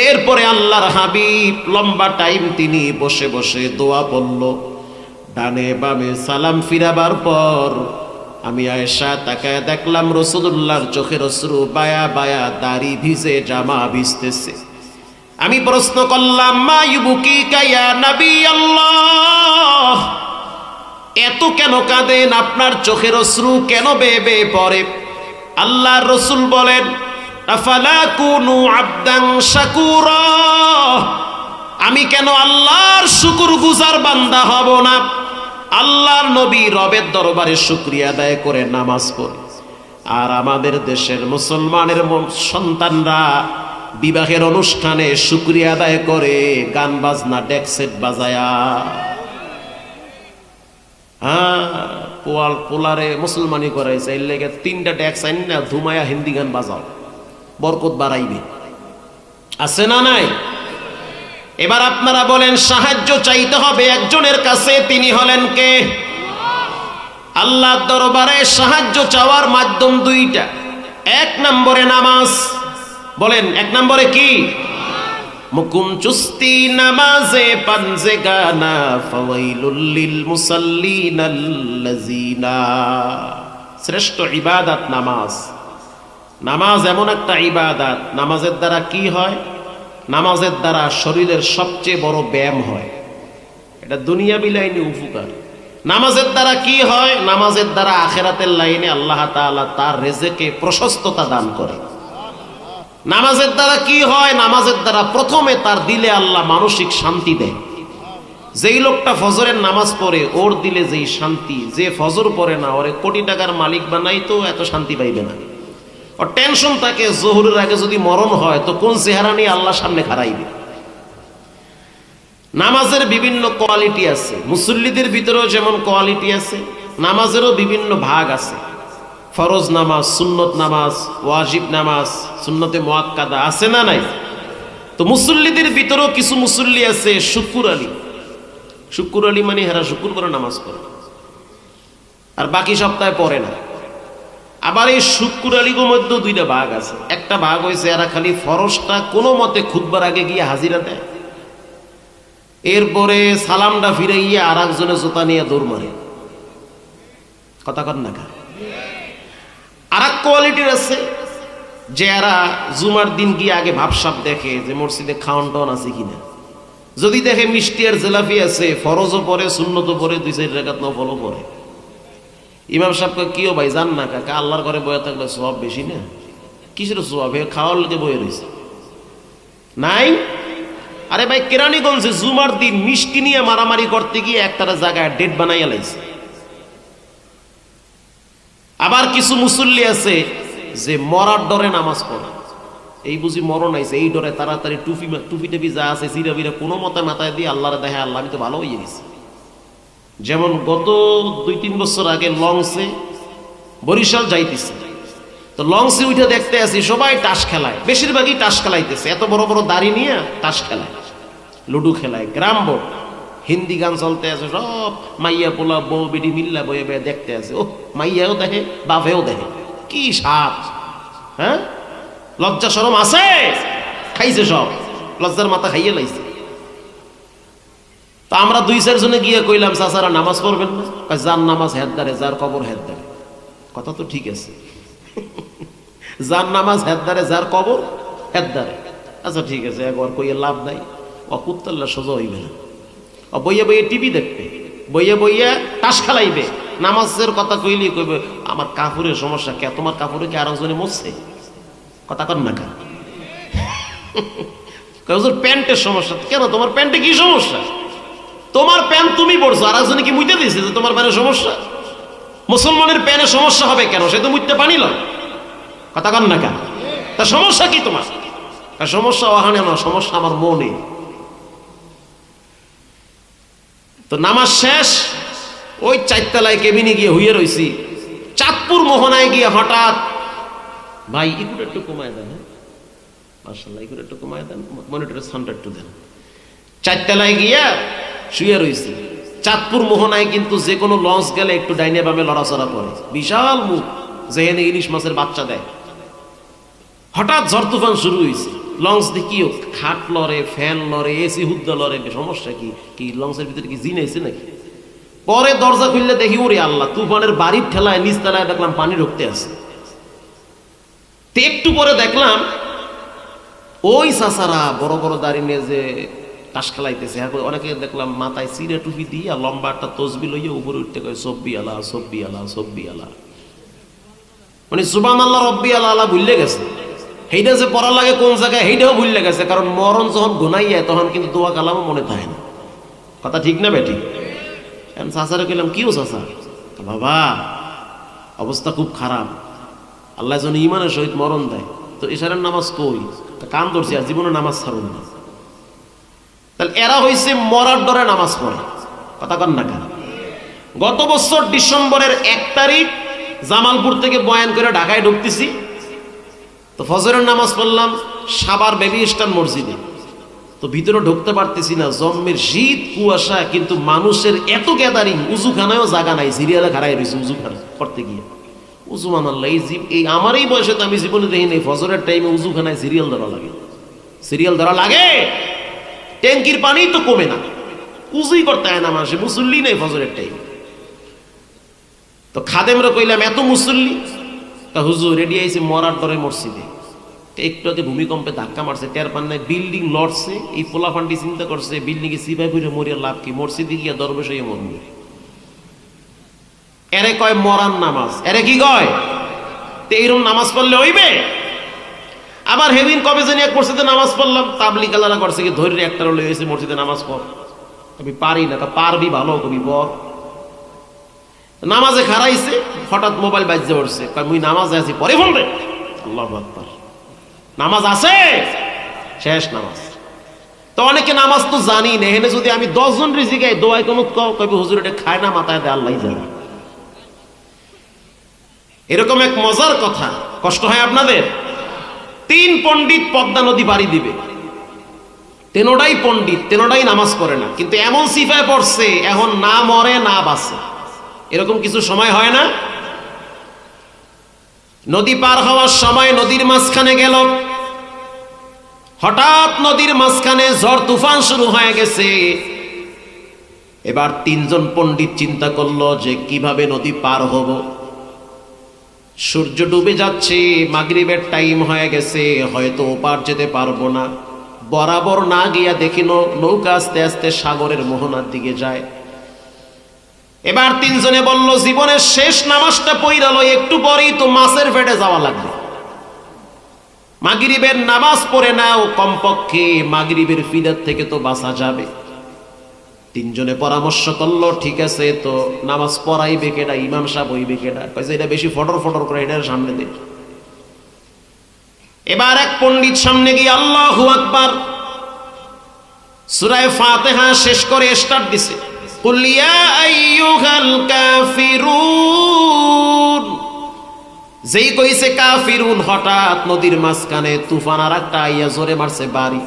Speaker 1: এরপরে আল্লাহর হাবিব লম্বা টাইম তিনি বসে বসে দোয়া পড়ল। ডানে বামে সালাম ফিরাবার পর আমি আয়েশা তাকায় দেখলাম রাসূলুল্লাহর চোখের অশ্রু বায়া বায়া, দাড়ি ভিজে, জামা ভিজতেছে। আমি প্রশ্ন করলাম, মা ইউবুকিকা ইয়া নবী আল্লাহ, এত কেন কাঁদেন? আপনার চোখের অশ্রু কেন বেয়ে বেয়ে পড়ে? আল্লাহর রাসূল বলেন, আফালা কুনু আবদান শাকুরা, আমি কেন আল্লাহর শুকরগুজার বান্দা হব না? আল্লাহর নবী রবের দরবারে শুকরিয়া আদায় করে নামাজ পড়ে, আর আমাদের দেশের মুসলমানের সন্তানরা বিবাহের অনুষ্ঠানে শুকরিয়া আদায় করে গান বাজনা ডেকসেট বাজায়া। পোলারে মুসলমানি করাইছে, এর লেগে 3টা ডেক্স আইন না ধুমায়া হিন্দি গান বাজাও, বরকত বাড়াইবে। আছে না নাই? এবার আপনারা বলেন, সাহায্য চাইতে হবে একজনের কাছে, তিনি হলেন কে? আল্লাহর দরবারে সাহায্য চাওয়ার মাধ্যম 2টা। 1 নম্বরে নামাজ। বলেন 1 নম্বরে কি? মুকুম চুস্তি নামাজে পানজে গানা ফাওয়াইলুল লিল মুসাল্লিনাল্লাযিনা। শ্রেষ্ঠ ইবাদত নামাজ। নামাজ এমন একটা ইবাদত, নামাজের দ্বারা কি হয়? নামাজের দ্বারা শরীরের সবচেয়ে বড় ব্যায়াম হয়। এটা দুনিয়াবি লাইনে উপকার। নামাজের দ্বারা কি হয়? নামাজের দ্বারা আখিরাতের লাইনে আল্লাহ তাআলা তার রিজকে প্রশস্ততা দান করে। নামাজের দ্বারা কি হয়? নামাজের দ্বারা প্রথমে তার দিলে আল্লাহ মানসিক শান্তি দেয়। যেই লোকটা ফজরের নামাজ পড়ে, ওর দিলে যেই শান্তি, যে ফজর পড়ে না ওরে কোটি টাকার মালিক বানাই তো এত শান্তি পাইবে না। ওর টেনশন থাকে, জোহরের আগে যদি মরণ হয় তো কোন চেহারা নিয়ে আল্লাহর সামনে খাড়াইবে। নামাজের বিভিন্ন কোয়ালিটি আছে, মুসল্লিদের ভিতরেও যেমন কোয়ালিটি আছে, নামাজেরও বিভিন্ন ভাগ আছে। ফরজ নামাজ, সুন্নত নামাজ, ওয়াজিব নামাজ, সুন্নতে মুআক্কাদা, আছে না নাই? তো মুসল্লিদের ভিতরেও কিছু মুসল্লি আছে শুকুর আলী। শুকুর আলী মানে হেরা শুকুর করে নামাজ পড়ে, আর বাকি সপ্তাহে পড়ে না। আবার এই শুকুর আলীর মধ্যে 2টা ভাগ আছে। একটা ভাগ হয়েছে এরা খালি ফরজটা কোনো মতে খুতবার আগে গিয়ে হাজিরা দেয়, এরপরে সালামটা ফিরাইয়া আর একজনের জুতা নিয়ে দৌড় মারে। কথা কর না কা? আর এক কোয়ালিটির আছে যে এরা জুমার দিন গিয়ে আগে ভাবসাব দেখে যে মসজিদে খাওয়ান টাওয়ান আছে কিনা। যদি দেখে মিষ্টি আর জেলাপি আছে, ফরজও পড়ে, সুন্নতও পড়ে, 2-4 রাকাত নফলও পড়ে। ইমাম সাহেবকে কিও ভাই জান না কাকা, আল্লাহর ঘরে বয়ে থাকলে সওয়াব বেশি না? কিসের সওয়াব? খাওয়ার লোকে বয়ে রয়েছে নাই? আরে ভাই, কেরানীগঞ্জে জুমার দিন মিষ্টি নিয়ে মারামারি করতে গিয়ে একটা জায়গায় ডেট বানাইয়া লাইছে। আবার কিছু মুসল্লি আছে যে মরার ডরে নামাজ পড়ে। এই বুঝি মরণ আইছে, এই ডরে তাড়াতাড়ি টুপি টেপি যা আছে চিরা বিরা কোনো মতে মাথায় দিয়ে আল্লাহরে দেখে, আল্লাহ আমি তো ভালো হয়ে গেছি। যেমন গত 2-3 বছর আগে লঞ্চে বরিশাল যাইতেছে, তো লঞ্চে উঠে দেখতে আসি সবাই টাস খেলায়, বেশিরভাগই টাস খেলাইতেছে। এত বড় বড় দাড়ি নিয়ে টাস খেলায়, লুডু খেলায়, গ্রাম বোর্ড, হিন্দি গান চলতে আছে, সব মাইয়া পোলা বউ বেডি মিল্লা বয়ে বয়ে দেখতে আছে। ও মাইয়াও দেখে, বাপেও দেখে, কি সাপ! হ্যাঁ, লজ্জা শরম আছে? খাইছে সব, লজ্জার মাথা খাইয়ে লাইছে। তা আমরা 2-4 জনে গিয়ে কইলাম, চাচারা নামাজ পড়বেন না? যার নামাজ হেদ্দারে, যার কবর হেদ্দারে। কথা তো ঠিক আছে, যার নামাজ হেদ্দারে, যার কবর হেদ্দারে। আচ্ছা ঠিক আছে, একবার কইয়ে লাভ নাই, অকুত্তাল্লা সোজা হইবে না। বইয়ে বইয়ে টিভি দেখবে, বইয়ে বইয়ে তাস খেলাইবে। নামাজের কথা কইলি কইবে আমার কাপড়ের সমস্যা। কে তোমার কাপড়ে কি আরেকজনে মরছে? কথা কর না কা? প্যান্টের সমস্যা। কেন তোমার প্যান্টে কি সমস্যা? তোমার প্যান্ট তুমি পড়ছো, আরেকজনে কি মুইতে দিয়েছে যে তোমার প্যান্টের সমস্যা? মুসলমানের প্যান্টের সমস্যা হবে কেন? সে তো মুইতে পানি লয়। কথা কর না কা? তা সমস্যা কি তোমার? সমস্যা ওখানে না, সমস্যা আমার মনে। তো নামাজ শেষ, ওই 4 তলায় কেবিনে গিয়ে হুইয়ে রইছি। চাঁদপুর মোহনায় গিয়ে হঠাৎ, ভাই ইকুর একটু কমায় দেন, মাশাআল্লাহ ইকুর একটু কমায় দেন, মনিটরের সাউন্ডটা একটু দেন। 4 তলায় গিয়া শুয়ে রইছি। চাঁদপুর মোহনায় কিন্তু যে কোনো লঞ্চ গেলে একটু ডাইনে বামে লড়াচড়া করে, বিশাল মুখ, যেখানে ইলিশ মাছের বাচ্চা দেয়। হঠাৎ ঝড় তুফান শুরু হয়েছে, লঞ্চ দেখিও খাট লড়ে, ফ্যান লড়ে, এসি হুদ্দা লড়ে। সমস্যা কি? কি লঞ্চের ভিতরে কি জিন আছে নাকি? পরে দরজা খুললে দেখি ওরে আল্লাহ, তুফানের বাড়ির ঠেলায় নিচ তলায় দেখলাম পানি ঢুকতে আছে। একটু পরে দেখলাম ওই চাচারা বড় বড় দাড়ি নিয়ে যে তাস খেলাইতেছে, অনেকে দেখলাম মাথায় চিরে টুপি দিয়ে লম্বা একটা তসবি লইয়া উপরে উঠতে কয় সব্বি আলা সব্বি আলা সব্বি আলা, মানে সুবহান আল্লাহ রব্বি আলা আলা ভুললে গেছে। সেইটা যে পড়া লাগে কোন জায়গায় সেইটাও ভুললে গেছে, কারণ মরণ যখন গুনাই যায় তখন কিন্তু দোয়া কালামও মনে থাকে না। কথা ঠিক না বেটি? চাচারে কইলাম কি ও চাচা? বাবা অবস্থা খুব খারাপ, আল্লাহ যেন ইমানের সহিত মরণ দেয়, তো এশারের নামাজ কই? কান ধরছি আর জীবনে নামাজ ছাড়ুন না। তাহলে এরা হইছে মরার ডরে নামাজ পড়ে। কথা কন না কেন? গত বছর ডিসেম্বরের 1 তারিখ জামালপুর থেকে বয়ান করে ঢাকায় ঢুকতেছি, তো ফজরের নামাজ পড়লাম সাভার বেবি স্টার মসজিদে। তো ভিতরে ঢুকতে পারতেছি না, জন্মের শীত কুয়াশা, কিন্তু মানুষের এত গ্যাদারিং, উজুখানায়ও জায়গা নাই, সিরিয়ালে খাড়াই রয়েছে উজুখানা করতে গিয়ে। উজুমান আল্লাহ, এই আমার এই বয়সে তো আমি জীবনে দেখিনি ফজরের টাইমে উজুখানায় সিরিয়াল ধরা লাগে। সিরিয়াল ধরা লাগে, ট্যাঙ্কির পানি তো কমে না, উজুই করতে হয় না মানুষে, মুসল্লি নেই ফজরের টাইমে। তো খাদেমরা কইলাম এত মুসল্লি? তা হুজুর রেডি আইছে মরার ডরে মসজিদে, একটু আগে ভূমিকম্পে ধাক্কা মারছে, টের পান নাই, বিল্ডিং লড়ছে। এই পোলাফান্ডি চিন্তা করছে বিল্ডিং এ সিপাই পুরে মরিয়া লাভ কি, মসজিদে গিয়া দরবেশ হইয়া মরবে। এরে কয় মরার নামাজ, এরে কি কয়? তো এইরকম নামাজ পড়লে হইবে? আবার হেদিন কবে জানি এক মসজিদে নামাজ পড়লাম, তাবলিগ আলাদা করছে কি ধৈর্য একটা রলে হয়েছে মসজিদে নামাজ পড়। আমি পারি না, তা পারবি ভালো কবি বল। নামাজে খারাইছে, হঠাৎ মোবাইল বাজতে পড়ছে, মুই নামাজে আছি পরে ফোন রে। আল্লাহু আকবার, নামাজ আছে, শেষ নামাজ। তো অনেকে নামাজ তো জানি না, এখানে যদি আমি 10 জন রিজিকাই দোয়াই কোন কবে হুজুর এটা খায় না, মাথায় দেয় আল্লাহ জানে। এরকম এক মজার কথা, কষ্ট হয় আপনাদের? 3 পণ্ডিত পদ্মা নদী পাড়ি দিবে, তেনোটাই পণ্ডিত, তেনোটাই নামাজ পড়ে না, কিন্তু এমন সিফায় পড়ছে এখন না মরে না বাঁচে। এরকম কিছু সময় হয় না? নদী পার হওয়ার সময় নদীর মাঝখানে গেল, হঠাৎ নদীর মাঝখানে ঝড় তুফান শুরু হয়ে গেছে। এবার 3 জন পণ্ডিত চিন্তা করলো যে কিভাবে নদী পার হব। সূর্য ডুবে যাচ্ছে, মাগরিবের টাইম হয়ে গেছে, হয়তো ওপার যেতে পারবো না। বরাবর না গিয়া দেখি নৌকা আস্তে আস্তে সাগরের মোহনার দিকে যায়। এবার 3 জনে বলল জীবনের শেষ নামাজটা পড়ালো, একটু পরেই তো মাছের পেটে যাওয়া লাগবে, মাগরিবের নামাজ পড়ে নাও, কমপক্ষে মাগরিবের ফিদার থেকে তো বাঁচা যাবে। 3 জনে পরামর্শ করলো ঠিক আছে, তো নামাজ পড়াইবে কেডা? ইমাম সাহেব হইবে কেডা? কইছে এটা বেশি ফটর ফটর করে এটার সামনে দে। এবার এক পণ্ডিত সামনে গিয়ে আল্লাহু আকবার সূরা ফাতিহা শেষ করে স্টার্ট দিছে, কুল ইয়া আইয়ুহাল কাফিরুন। যেই কইছে কাফিরুন, হঠাৎ নদীর মাঝখানে তুফান আর একটা আইয়া জোরে মারছে বাড়ি।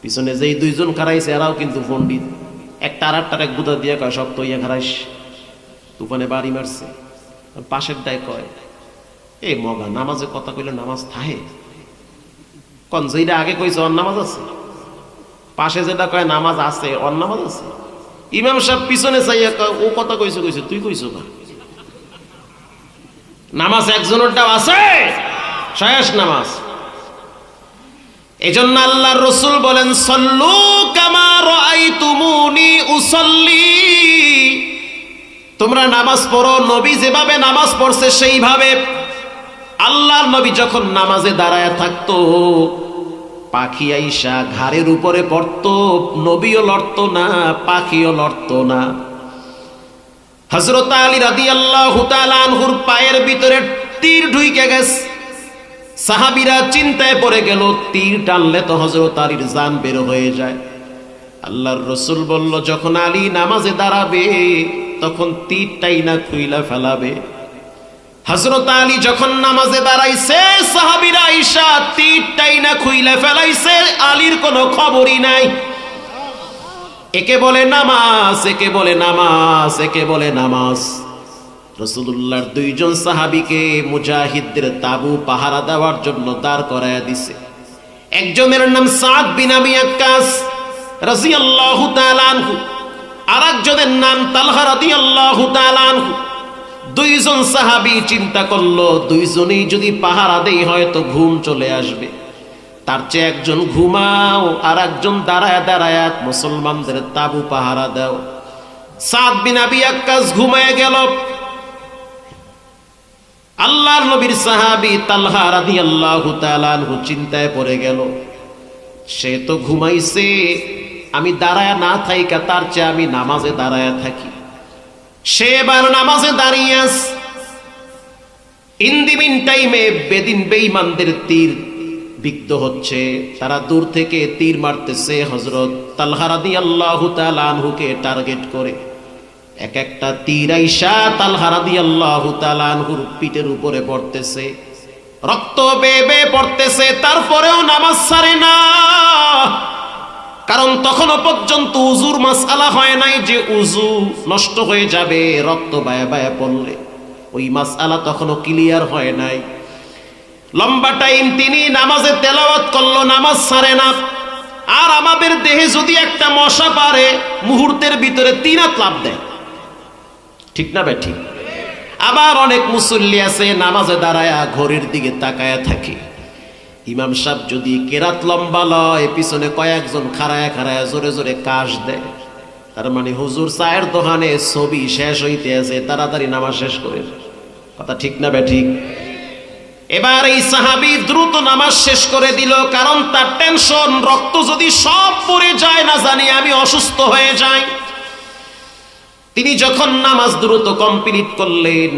Speaker 1: পিছনে যেই 2 জন খারাইছে এরাও কিন্তু পণ্ডিত, একটা আর একটার এক বুদা দিয়ে কয় সব তো ইয়া খারাইস, তুফানে বাড়ি মারছে। পাশের দায় কয় এ মগা, নামাজে কথা কইলে নামাজ থাহে কন? যেটা আগে কইছে অন নামাজ আছে, পাশে যেটা কয় নামাজ আছে অন নামাজ আছে। ইমাম সাহেব পিছনে চাইয়া কয় ও কথা কইছে কইছে, তুই কইছো না? নামাজ একজনেরটাও আছে, শেষ নামাজ। এজন্য আল্লাহর রাসূল বলেন সল্লু কামা রাআইতুমুনি উসাল্লি, তোমরা নামাজ পড়ো নবী যেভাবে নামাজ পড়ছে সেইভাবে। আল্লাহর নবী যখন নামাজে দাঁড়ায় থাকতো, পাখি আইসা ঘাড়ের উপরে পড়তো, নবীও লড়তো না, পাখিও লড়তো না। হযরত আলী রাদিয়াল্লাহু তাআলা আনহুর পায়ের ভিতরে তীর ঢুকে গেছে, সাহাবীরা চিন্তায় পড়ে গেল, তীর টানলে তো হযরত আলীর জান বের হয়ে যায়। আল্লাহর রাসূল বলল যখন আলী নামাজে দাঁড়াবে তখন তীরটাই না খুইলা ফেলাবে। হযরত আলী যখন নামাজে দাঁড়াইছে, সাহাবীরা আয়েশা তীরটাই না খুইলা ফেলাইছে, আলীর কোনো খবরই নাই। একে বলে নামাজ, একে বলে নামাজ, একে বলে নামাজ। রাসূলুল্লাহর 2 জন সাহাবীকে মুজাহিদদের তাবু পাহারা দেওয়ার জন্য দাঁড় করায়া দিছে। একজনের নাম সাদ বিন আবি ওয়াক্কাস রাদিয়াল্লাহু তাআলা আনহু, আরেকজনের নাম তালহা রাদিয়াল্লাহু তাআলা আনহু। 2 জন সাহাবী চিন্তা করলো 2 জনেই যদি পাহারা দেই হয়তো ঘুম চলে আসবে। তার চেয়ে একজন ঘুমাও আর একজন দাঁড়ায় দাঁড়ায় মুসলমানদের তাবু পাহারা দাও। সাদ বিন আবি ওয়াক্কাস ঘুমায় গেল। আল্লাহর নবীর সাহাবী তালহা রাদিয়াল্লাহু তাআলা আনহু চিন্তায় পড়ে গেল, সে তো ঘুমাইছে, আমি দাঁড়ায় না থাইকা তার চেয়ে আমি নামাজে দাঁড়ায় থাকি। সে এবার নামাজে দাঁড়িয়ে আছে। ইন দি মিন টাইমে বেঈমানদের তীর বিদ্ধ হচ্ছে, তারা দূর থেকে তীর মারতেছে হযরত তালহা রাদিয়াল্লাহু তাআলা আনহুকে টার্গেট করে। এক একটা তীর আইসা তালহা রাদিয়াল্লাহু তাআলা আনহুর পিঠের উপরে পড়তেছে, রক্ত বেয়ে বেয়ে পড়তেছে, তারপরেও নামাজ ছাড়ে না। কারণ তখনও পর্যন্ত উজুর মাসআলা হয় নাই যে উজু নষ্ট হয়ে যাবে রক্ত বায়া বায়া পড়লে, ওই মাসআলা তখনও ক্লিয়ার হয় নাই। লম্বা টাইম তিনি নামাজে তেলাওয়াত করলো, নামাজ ছাড়ে না। আর আমাদের দেহে যদি একটা মশা পারে মুহূর্তের ভিতরে 3 হাত লাফ দেয়, ঠিক না ঠিক? আবার অনেক মুসল্লি আছে নামাজে দাঁড়ায়া ঘড়ির দিকে তাকায়া থাকে। ইমাম সাহেব যদি কেরাত লম্বা লয়, পিছনে কয়েকজন খাড়ায়া খাড়ায়া জোরে জোরে কাশ দেয়, তার মানে হুজুর চায়ের দোকানে ছবি শেষ হইতে আছে, তাড়াতাড়ি নামাজ শেষ করে। কথা ঠিক না ঠিক? এবার এই সাহাবী দ্রুত নামাজ শেষ করে দিল, কারণ তার টেনশন, রক্ত যদি সব পড়ে যায় না জানি আমি অসুস্থ হয়ে যাই। তিনি যখন নামাজ দ্রুত কমপ্লিট করলেন,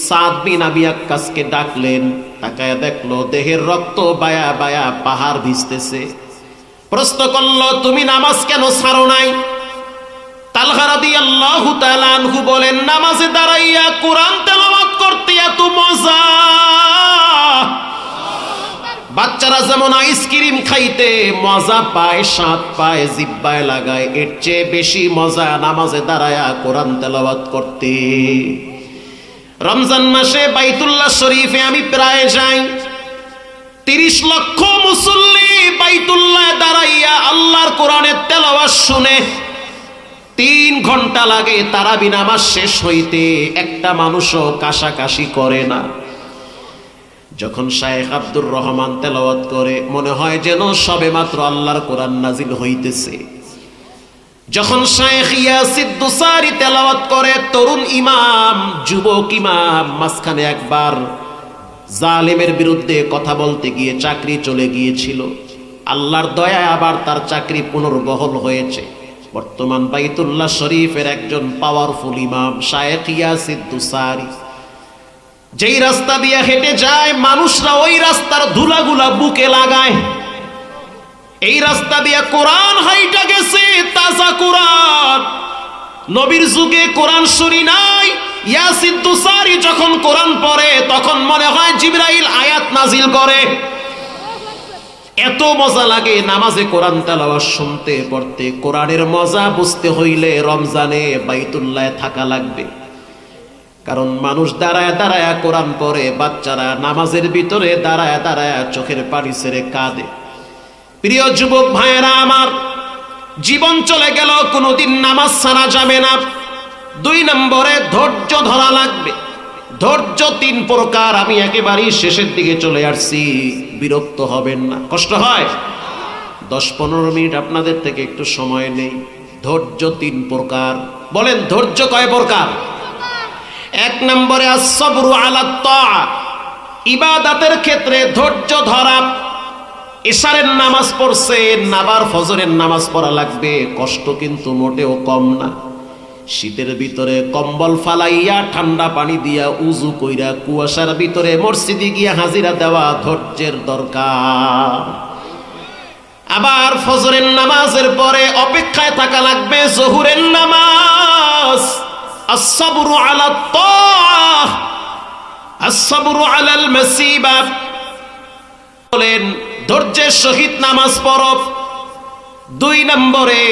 Speaker 1: সাদ বিন আবি ওয়াক্কাসকে ডাকলেন। তাকায়া দেখলো দেহের রক্ত বায়া বায়া পাহাড় ভিজতেছে। প্রশ্ন করলো, তুমি নামাজ কেন ছাড়ো নাই? তালহা রাদিয়াল্লাহু তাআলা আনহু বলেন, নামাজে দাঁড়াইয়া কোরআন তেলাওয়াত করতে এত মজা। বাচ্চারা যেমন আইসক্রিম খাইতে মজা পায়, স্বাদ পায়, জিহ্বায় লাগায়, এর চেয়ে বেশি মজা নামাজে দাঁড়ায়া কোরআন তেলাওয়াত করতে। রমজান মাসে বাইতুল্লাহ শরীফে আমি প্রায় যাই। 30 লক্ষ মুসল্লি বাইতুল্লাহ দাঁড়াইয়া আল্লাহর কোরআনের তেলাওয়াত শুনে 3 ঘন্টা লাগে তারাবি নামাজ শেষ হইতে, একটা মানুষও কাশাকাশি করে না। যখন শায়েখ আব্দুর রহমান তেলাওয়াত করে মনে হয় যেন সবেমাত্র আল্লাহর কোরআন নাজিল হইতেছে। যখন শায়েখ ইয়াসিদ দুসারি তেলাওয়াত করে, তরুণ ইমাম, যুবক ইমাম, মাঝখানে একবার জালেমের বিরুদ্ধে কথা বলতে গিয়ে চাকরি চলে গিয়েছিল। আল্লাহর দয়ায় আবার তার চাকরি পুনর্বহাল হয়েছে। বর্তমান বাইতুল্লাহ শরীফের একজন পাওয়ারফুল ইমাম শায়েখ ইয়াসিদ দুসারি। যেই রাস্তা দিয়ে হেঁটে যায় মানুষরা ওই রাস্তার ধুলাগুলা বুকে লাগায়। এই রাস্তা দিয়ে কোরআন হাইটা গেছে, তাজা কোরআন। নবীর যুগে কোরআন শুনি নাই। ইয়াসিদ দুসারি যখন কোরআন পড়ে তখন মনে হয় জিবরাইল আয়াত নাজিল করে। এত মজা লাগে নামাজে কোরআন তেলাওয়াত শুনতে পড়তে। কোরআনের মজা বুঝতে হইলে রমজানে বাইতুল্লাহে থাকা লাগবে। কারণ মানুষ দাঁড়ায় দাঁড়ায় কোরআন পড়ে, বাচ্চারা নামাজের ভিতরে দাঁড়ায় দাঁড়ায় চোখের পানি ছেড়ে কাঁদে। প্রিয় যুবক ভাইয়েরা আমার, জীবন চলে গেল, কোনোদিন নামাজ ছাড়া যাবে না। 2 নম্বরে ধৈর্য ধরা লাগবে। ধৈর্য 3 প্রকার। আমি একেবারেই শেষের দিকে চলে আসছি, বিরক্ত হবেন না, কষ্ট হয়। 10-15 মিনিট আপনাদের থেকে একটু সময় নেই। ধৈর্য 3 প্রকার। বলেন ধৈর্য কয় প্রকার? 1 নম্বরে আস-সাবরু আলা তাআ, ইবাদতের ক্ষেত্রে ধৈর্য ধরা। ইশারের নামাজ পড়ছেন, আবার ফজরের নামাজ পড়া লাগবে, কষ্ট কিন্তু মোটেও কম না। শীতের ভিতরে কম্বল ফালাইয়া ঠান্ডা পানি দিয়া উজু কইরা কুয়াশার ভিতরে মসজিদে গিয়া হাজিরা দেওয়া ধৈর্যের দরকার। আবার ফজরের নামাজের পরে অপেক্ষায় থাকা লাগবে জোহরের নামাজ। আস-সাবরু আলা তাআ, আস-সাবরু আলাল মাসিবা। বলেন ধৈর্যের সহিত নামাজ পড়ো। 2 নম্বরে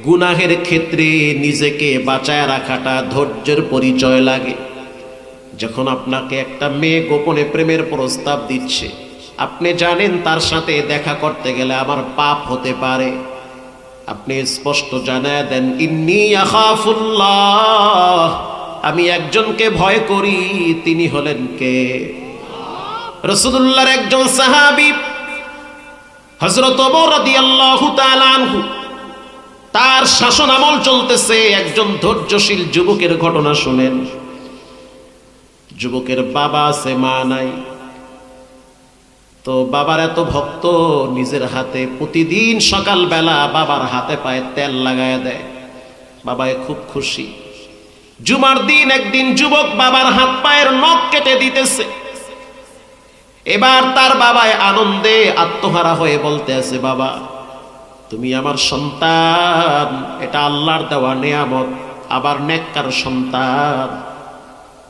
Speaker 1: গুনাহের ক্ষেত্রে নিজেকে বাঁচায় রাখাটা ধৈর্যের পরিচয় লাগে। যখন আপনাকে একটা মেয়ে গোপনে প্রেমের প্রস্তাব দিচ্ছে, আপনি জানেন তার সাথে দেখা করতে গেলে আমার পাপ হতে পারে, আপনি স্পষ্ট জানায় দেন, ইন্নী আখাফুল্লাহ, আমি একজনকে ভয় করি। তিনি হলেন কে? রাসূলুল্লাহর একজন সাহাবী হযরত ওমর রাদিয়াল্লাহু তাআলা আনহু, তার শাসন আমল চলতেছে। একজন ধৈর্যশীল যুবকের ঘটনা শুনেন। যুবকের বাবা আছে, মা নাই। তো বাবার এত ভক্ত, নিজের হাতে প্রতিদিন সকালবেলা বাবার হাতে পায়ে তেল লাগায় দেয়। বাবায় খুব খুশি। জুমার দিন একদিন যুবক বাবার হাত পায়ের নখ কেটে দিতেছে। এবার তার বাবায় আনন্দে আত্মহারা হয়ে বলতে আছে, বাবা তুমি আমার সন্তান, এটা আল্লাহর দেওয়া নেয়ামত, আবার নেককার সন্তান।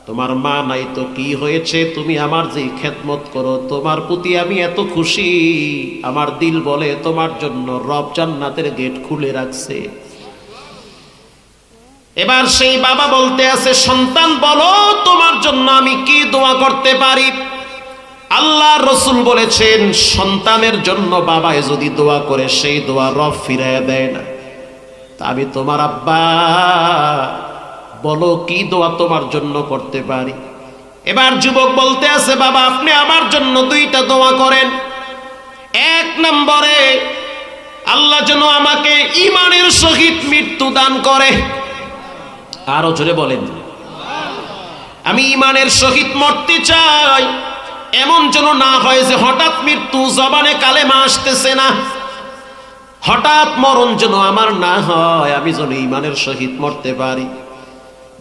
Speaker 1: তোমার মা নাই তো কি হয়েছে, তুমি আমার যে খেদমত করো, তোমার প্রতি আমি এত খুশি, আমার দিল বলে তোমার জন্য রব জান্নাতের গেট খুলে রাখছে। এবার সেই বাবা বলতে আছে, সন্তান বলো তোমার জন্য আমি কি দোয়া করতে পারি। আল্লাহর রাসূল বলেছেন, সন্তানের জন্য বাবায় যদি দোয়া করে সেই দোয়া রব ফিরাইয়া দেয় না। তা আমি তোমার আব্বা, বলো কি দোয়া তোমার জন্য করতে পারি। এবার যুবক বলতে আছে, বাবা আপনি আমার জন্য দুইটা দোয়া করেন। এক নম্বরে, আল্লাহ যেন আমাকে ঈমানের সহিত মৃত্যু দান করে। আরো জোরে বলেন, আমি ঈমানের সহিত মরতে চাই। এমন যেন না হয় যে হঠাৎ মৃত্যু, জবানে কালেমা আসতেছে না, হঠাৎ মরণ যেন আমার না হয়, আমি যেন ঈমানের সহিত মরতে পারি।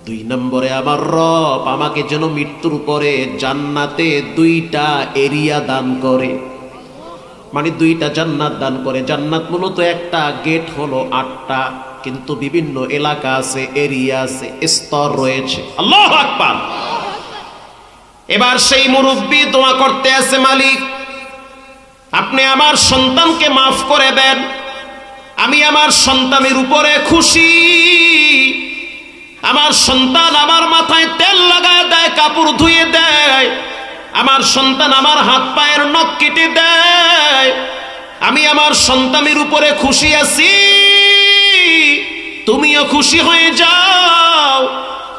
Speaker 1: দুই নম্বরে, আমার রব আমাকে যেন মৃত্যুর পরে জান্নাতে দুইটা এরিয়া দান করে, মানে দুইটা জান্নাত দান করে। জান্নাত মূলত একটা গেট হলো 8টা, কিন্তু বিভিন্ন এলাকা আছে, এরিয়া আছে, স্তর রয়েছে। আল্লাহু আকবার। এবার সেই মুরব্বী দোয়া করতে আছে, মালিক আপনি আমার সন্তানকে মাফ করে দেন, আমি আমার সন্তানের উপরে খুশি। আমার সন্তান আমার মাথায় তেল লাগায় দেয়, কাপড় ধুয়ে দেয়, আমার সন্তান আমার হাত পায়ের নখ কেটে দেয়, আমি আমার সন্তানের উপরে খুশি আছি। তুমিও খুশি হয়ে যাও,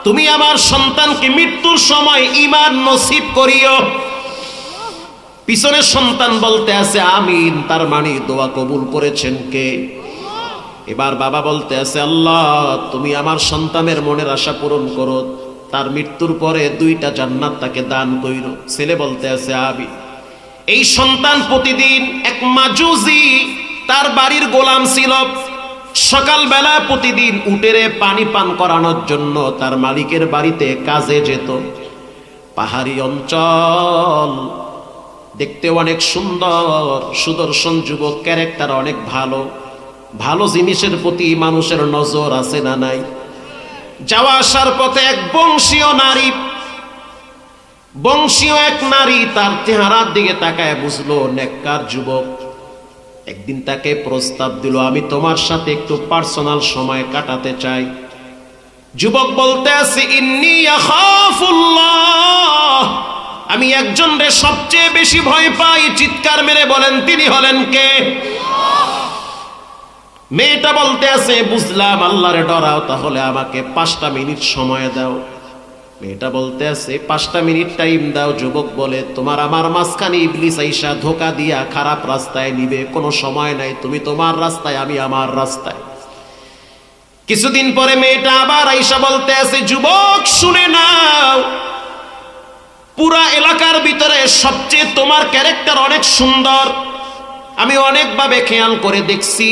Speaker 1: তুমি আমার সন্তানকে মৃত্যুর সময় ঈমান নসিব করিও। পিছনে সন্তান বলতে আছে আমিন, তার মানে দোয়া কবুল করেছেন কে? এবার বাবা বলতে আছে, আল্লাহ তুমি আমার সন্তানের মনের আশা পূরণ করো, তার মৃত্যুর পরে দুইটা জান্নাত তাকে দান কইরো। ছেলে বলতে আছে আবি। এই সন্তান প্রতিদিন এক মাজুজি, তার বাড়ির গোলাম ছিল, সকালবেলা প্রতিদিন উটেরে পানি পান করানোর জন্য তার মালিকের বাড়িতে কাজে যেত। পাহাড়ি অঞ্চল, দেখতে অনেক সুন্দর, সুদর্শন যুবক, ক্যারেক্টার অনেক ভালো, ভালো জিনিসের প্রতি মানুষের নজর আছে না নাই। যাওয়া আসার পথে এক বংশীয় নারী, বংশীয় এক নারী তার চেহারার দিকে তাকায় বুঝলো নেককার যুবক। একদিন তাকে প্রস্তাব দিল, আমি তোমার সাথে একটু পার্সোনাল সময় কাটাতে চাই। যুবক বলতে আছে, ইন্নী আখাফুল্লাহ, আমি একজনরে সবচেয়ে বেশি ভয় পাই। চিৎকার মেরে বলেন, তিনি হলেন কে? মেয়েটা বলতে আছে, বুঝলাম আল্লাহরে ডরাও, তাহলে আমাকে 5টা মিনিট সময় দাও। মেয়েটা বলতে আছে 5টা মিনিট টাইম দাও। যুবক বলে, তোমার আমার মাঝখানে ইবলিস আইসা ধোকা দিয়া খারাপ রাস্তায় নিবে, কোনো সময় নাই, তুমি তোমার রাস্তায়, আমি আমার রাস্তায়। কিছুদিন পরে মেয়েটা আবার আইসা বলতে আছে, যুবক শুনে নাও, পুরা এলাকার ভিতরে সবচেয়ে তোমার ক্যারেক্টার অনেক সুন্দর, আমি অনেকভাবে খেয়াল করে দেখছি,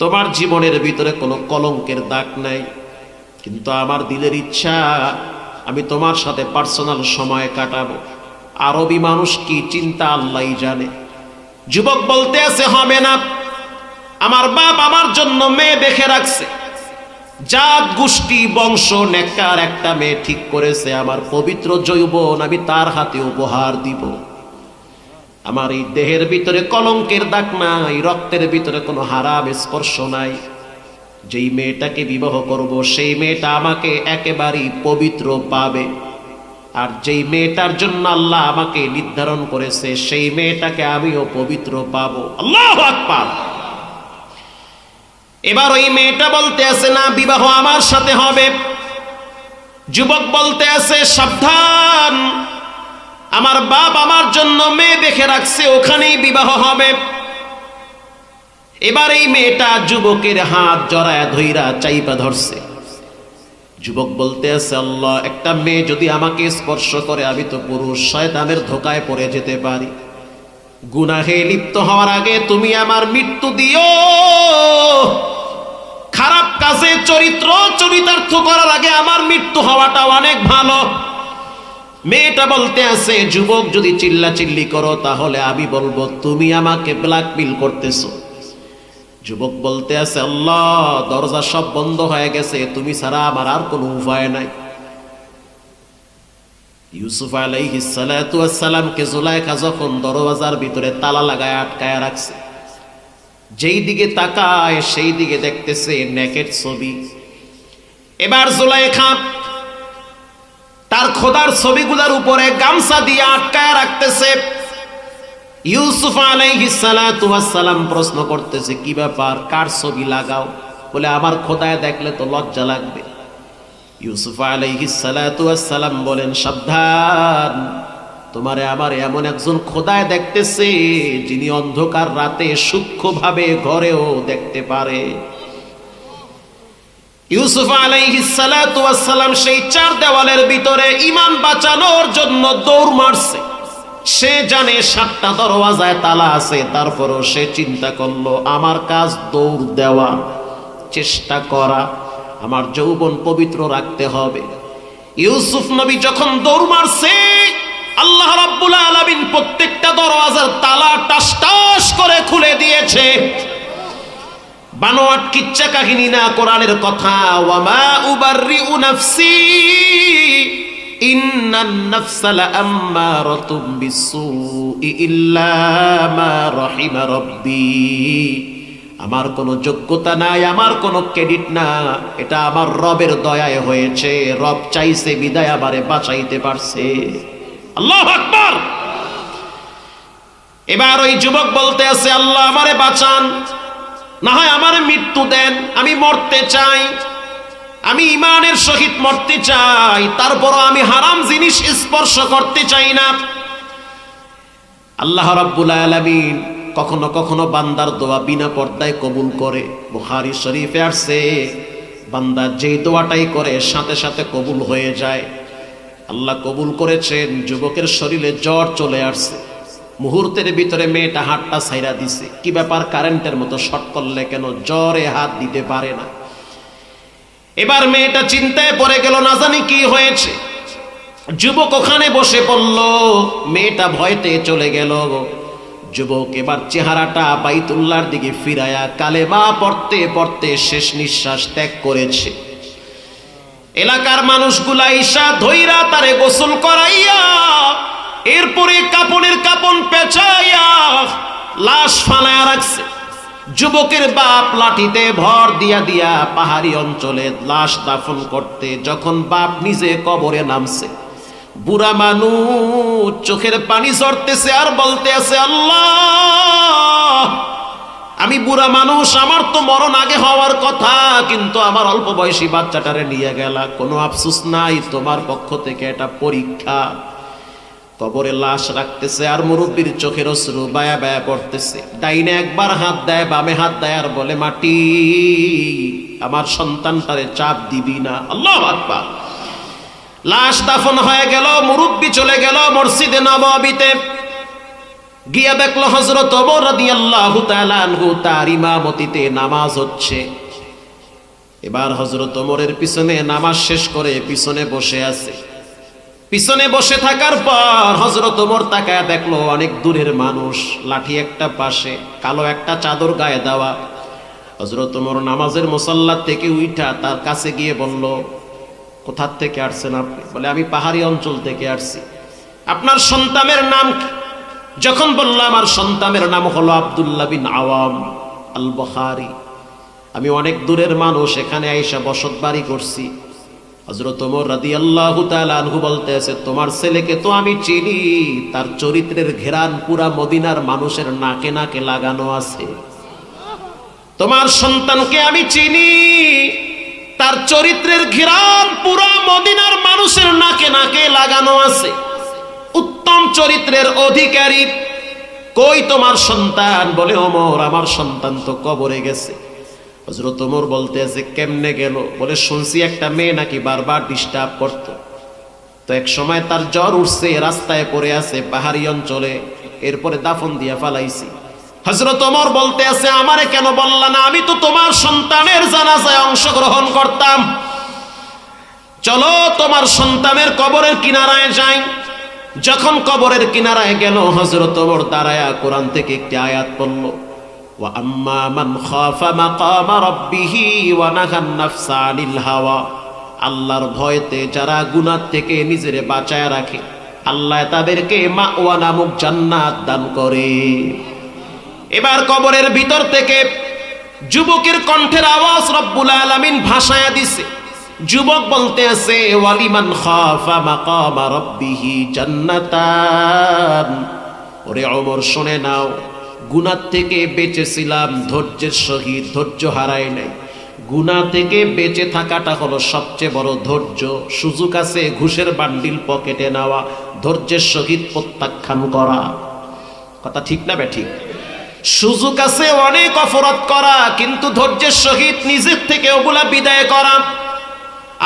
Speaker 1: তোমার জীবনের ভিতরে কোনো কলঙ্কের দাগ নাই, কিন্তু আমার দিলের ইচ্ছা আমি তোমার সাথে পার্সোনাল সময় কাটাবো। আরবি মানুষ কি চিন্তা আল্লাহই জানে। যুবক বলতে আছে, হবে না, আমার বাপ আমার জন্য মেয়ে দেখে রাখছে, জাত গোষ্ঠী বংশ নেককার একটা মেয়ে ঠিক করেছে, আমার পবিত্র যৌবন আমি তার হাতে উপহার দিব। আমার এই দেহের ভিতরে কলঙ্কের দাগ নাই, রক্তের ভিতরে কোনো হারাম স্পর্শ নাই। যেই মেয়েটাকে বিবাহ করব সেই মেয়েটা আমাকে একেবারেই পবিত্র পাবে, আর যেই মেয়েটার জন্য আল্লাহ আমাকে নির্ধারণ করেছে সেই মেয়েটাকে আমিও পবিত্র পাবো। আল্লাহু আকবার। এবার ওই মেয়েটা বলতে আছে, না, বিবাহ আমার সাথে হবে। যুবক বলতে আছে, সাবধান, আমার বাপ আমার জন্য মেয়ে দেখে রাখছে, ওখানেই বিবাহ হবে। এবার এই মেয়েটা যুবকের হাত জড়ায় ধইরা চাইপা ধরছে। যুবক বলতে আছে, আল্লাহ, একটা মেয়ে যদি আমাকে স্পর্শ করে, আমি তো পুরুষ, শয়তানের ধোকায় পড়ে যেতে পারি। গুনাহে লিপ্ত হওয়ার আগে তুমি আমার মৃত্যু দিও। খারাপ কাজে চরিতার্থ করার আগে আমার মৃত্যু হওয়াটা অনেক ভালো। মেয়েটা বলতে আছে, যুবক যদি চিল্লাচিল্লি করো তাহলে আমি বলবো তুমি আমাকে ব্ল্যাকমেইল করতেছো। যুবক বলতে আছে, আল্লাহ, দরজা সব বন্ধ হয়ে গেছে, তুমি ছাড়া আমার আর কোনো উপায় নাই। ইউসুফ আলাইহিস সালাতু ওয়াস সালামকে জুলাইখা যখন দরজার ভিতরে তালা লাগায় আটকায় রাখছে, যেই দিকে তাকায় সেই দিকে দেখতেছে নেকেড ছবি। এবার জুলাইখা তার খোদার ছবিগুলোর উপরে গামছা দিয়ে আটকায় রাখতেছে। ইউসুফ আলাইহিস সালাতু ওয়াস সালাম প্রশ্ন করতেছে, কি ব্যাপার, কার ছবি লাগাও? বলে, আমার খোদায় দেখলে তো লজ্জা লাগবে। ইউসুফ আলাইহিস সালাতু ওয়াস সালাম বলেন, সাবধান, তোমারে আমার এমন একজন খোদায় দেখতেছে যিনি অন্ধকার রাতে সূক্ষ্মভাবে ঘরেও দেখতে পারে। ইউসুফ আলাইহিস সালাতু ওয়াস সালাম সেই চার দেওয়ালের ভিতরে ঈমান বাঁচানোর জন্য দৌড় মারছে। সে জানে 7টা দরওয়াজায় তালা আছে, তারপরও সে চিন্তা করলো আমার কাজ দৌড় দেওয়া, চেষ্টা করা, আমার যৌবন পবিত্র রাখতে হবে। ইউসুফ নবী যখন দৌড় মারছে, আল্লাহ রাব্বুল আলামিন প্রত্যেকটা দরওয়াজার তালা টাস টাস করে খুলে দিয়েছে। বানোয়াট কিচ্ছা কাহিনী না, কোরআনের কথা। ওয়ামা উবাররিউ নাফসি ইন্নান নাফসা লাআম্মারাতুম বিসসুই ইল্লা মা রাহিমা রাব্বি। আমার কোনো যোগ্যতা নাই, আমার কোনো ক্রেডিট না, এটা আমার রবের দয়ায় হয়েছে। রব চাইছে বিদায় আমারে বাঁচাইতে পারছে। আল্লাহু আকবার। এবার ওই যুবক বলতে আছে, আল্লাহ আমারে বাঁচান, না হয় আমারে মৃত্যু দেন, আমি মরতে চাই, আমি ঈমানের সহিত মরতে চাই, তারপরও আমি হারাম জিনিস স্পর্শ করতে চাই না। আল্লাহ রাব্বুল আলামিন কখনো কখনো বান্দার দোয়া বিনা পর্দায় কবুল করে। বুখারী শরীফে আসছে, বান্দা যেই দোয়াটাই করে সাথে সাথে কবুল হয়ে যায়। আল্লাহ কবুল করেছেন। যুবকের শরীরে জ্বর চলে আসছে, মুহূর্তের ভিতরে মেয়েটা হাতটা ছাইরা দিছে। কি ব্যাপার, কারেন্টের মতো শর্ট করলে কেন? জ্বরে হাত দিতে পারে না। এবার মেয়েটা চিন্তায় পড়ে গেল, না জানি কি হয়েছে। যুবক ওখানে বসে পড়ল, মেয়েটা ভয়তে চলে গেল। যুবক এবার চেহারাটা বাইতুল্লাহর দিকে ফিরায়া কালেমা পড়তে পড়তে শেষ নিঃশ্বাস ত্যাগ করেছে। এলাকার মানুষগুলা ঈশা ধইরা তারে গোসল করাইয়া, এরপরে কাপনের কাপন পেঁচাইয়া লাশ ফালায়া রাখছে। যুবকের বাপ লাঠিতে ভর দিয়া দিয়া পাহাড়ি অঞ্চলে লাশ দাফন করতে যখন বাপ নিজে কবরে নামছে, বুড়া মানুষ চোখের পানি ঝরতেছে আর বলতে আছে, আল্লাহ, আমি বুড়া মানুষ, আমার তো মরণ আগে হওয়ার কথা, কিন্তু আমার অল্প বয়সী বাচ্চাটারে নিয়ে গেলা, কোনো আফসোস নাই, তোমার পক্ষ থেকে এটা পরীক্ষা। কবরে লাশ রাখতেছে আর মুরব্বীর চোখের অশ্রু বায়া বায়া পড়তেছে। ডাইনে একবার হাত দেয়, বামে হাত দেয় আর বলে, মাটি, আমার সন্তানটারে চাপ দিবি না। আল্লাহু আকবার। লাশ দাফন হয়ে গেল, মুরব্বী চলে গেল মসজিদে নববীতে। গিয়া দেখলো হযরত ওমর রাদিয়াল্লাহু তাআলা আনহু তার ইমামতিতে নামাজ হচ্ছে। এবার হযরত ওমরের পিছনে নামাজ শেষ করে পিছনে বসে আছে। পিছনে বসে থাকার পর হযরত ওমর তাকায় দেখলো অনেক দূরের মানুষ, লাঠি একটা পাশে, কালো একটা চাদর গায়ে দেওয়া। হযরত ওমর নামাজের মুসাল্লা থেকে উঠা তার কাছে গিয়ে বলল, কোথা থেকে আসছেন আপনি? বলে, আমি পাহাড়ি অঞ্চল থেকে আসছি। আপনার সন্তানের নাম কি? যখন বলল, আমার সন্তানের নাম হলো আব্দুল্লাহ বিন আওয়াম আল বুখারী, আমি অনেক দূরের মানুষ, এখানে আইসা বসত বাড়ি করছি। হযরত ওমর রাদিয়াল্লাহু তাআলা আনহু বলতে আছে, তোমার ছেলেকে তো আমি চিনি, তার চরিত্রের ঘেরান পুরা মদিনার মানুষের নাকে নাকে লাগানো আছে। তোমার সন্তানকে আমি চিনি, তার চরিত্রের ঘেরান পুরা মদিনার মানুষের নাকে নাকে লাগানো আছে। উত্তম চরিত্রের অধিকারী। কই তোমার সন্তান? বলে ওমর, আমার সন্তান তো কবরে গেছে। হযরত ওমর বলতে আছে কেমনে গেল? বলে শুনছি একটা মেয়ে নাকি বারবার ডিস্টার্ব করত, তো এক সময় তার জ্বর উঠছে, রাস্তায় পড়ে আছে পাহাড়ি অঞ্চলে, এরপরে দাফন দিয়া ফালাইছি। হযরত ওমর বলতে আছে আমারে কেন বললা না? আমি তো তোমার সন্তানের জানাজায় অংশগ্রহণ করতাম। চলো তোমার সন্তানের কবরের কিনারায় যাই। যখন কবরের কিনারায় গেল, হযরত ওমর দাঁড়ায়া কোরআন থেকে একটি আয়াত পড়ল, ওয়া আম্মা মান খাফা মাকামা রাব্বিহি ওয়া নাহান নাফসা আনিল হাওয়া। আল্লাহর ভয়তে যারা গুনাহ থেকে নিজেরে বাঁচায় রাখে, আল্লাহ তাদেরকে মাওয়া নামক জান্নাত দান করে। এবার কবরের ভিতর থেকে যুবকের কণ্ঠের আওয়াজ রব্বুল আলামিন ভাসায়া দিছে। যুবক বলতে আছে ওয়ালিমান খাফা মাকামা রাব্বিহি জান্নাতান। ওরে ওমর শুনে নাও, গুনাহ থেকে বেঁচেছিলাম ধৈর্যের সহিত, ধৈর্য হারাই নাই। গুনাহ থেকে বেঁচে থাকাটা হলো সবচেয়ে বড় ধৈর্য। সুযোগ আছে ঘুষের বান্ডিল পকেটে নেওয়া, ধৈর্যের সহিত প্রত্যাখ্যান করা। কথা ঠিক না বেঠিক? সুযোগ আছে অনেক অপরাধ করা, কিন্তু ধৈর্যের সহিত নিজের থেকে ওগুলা বিদায় করা।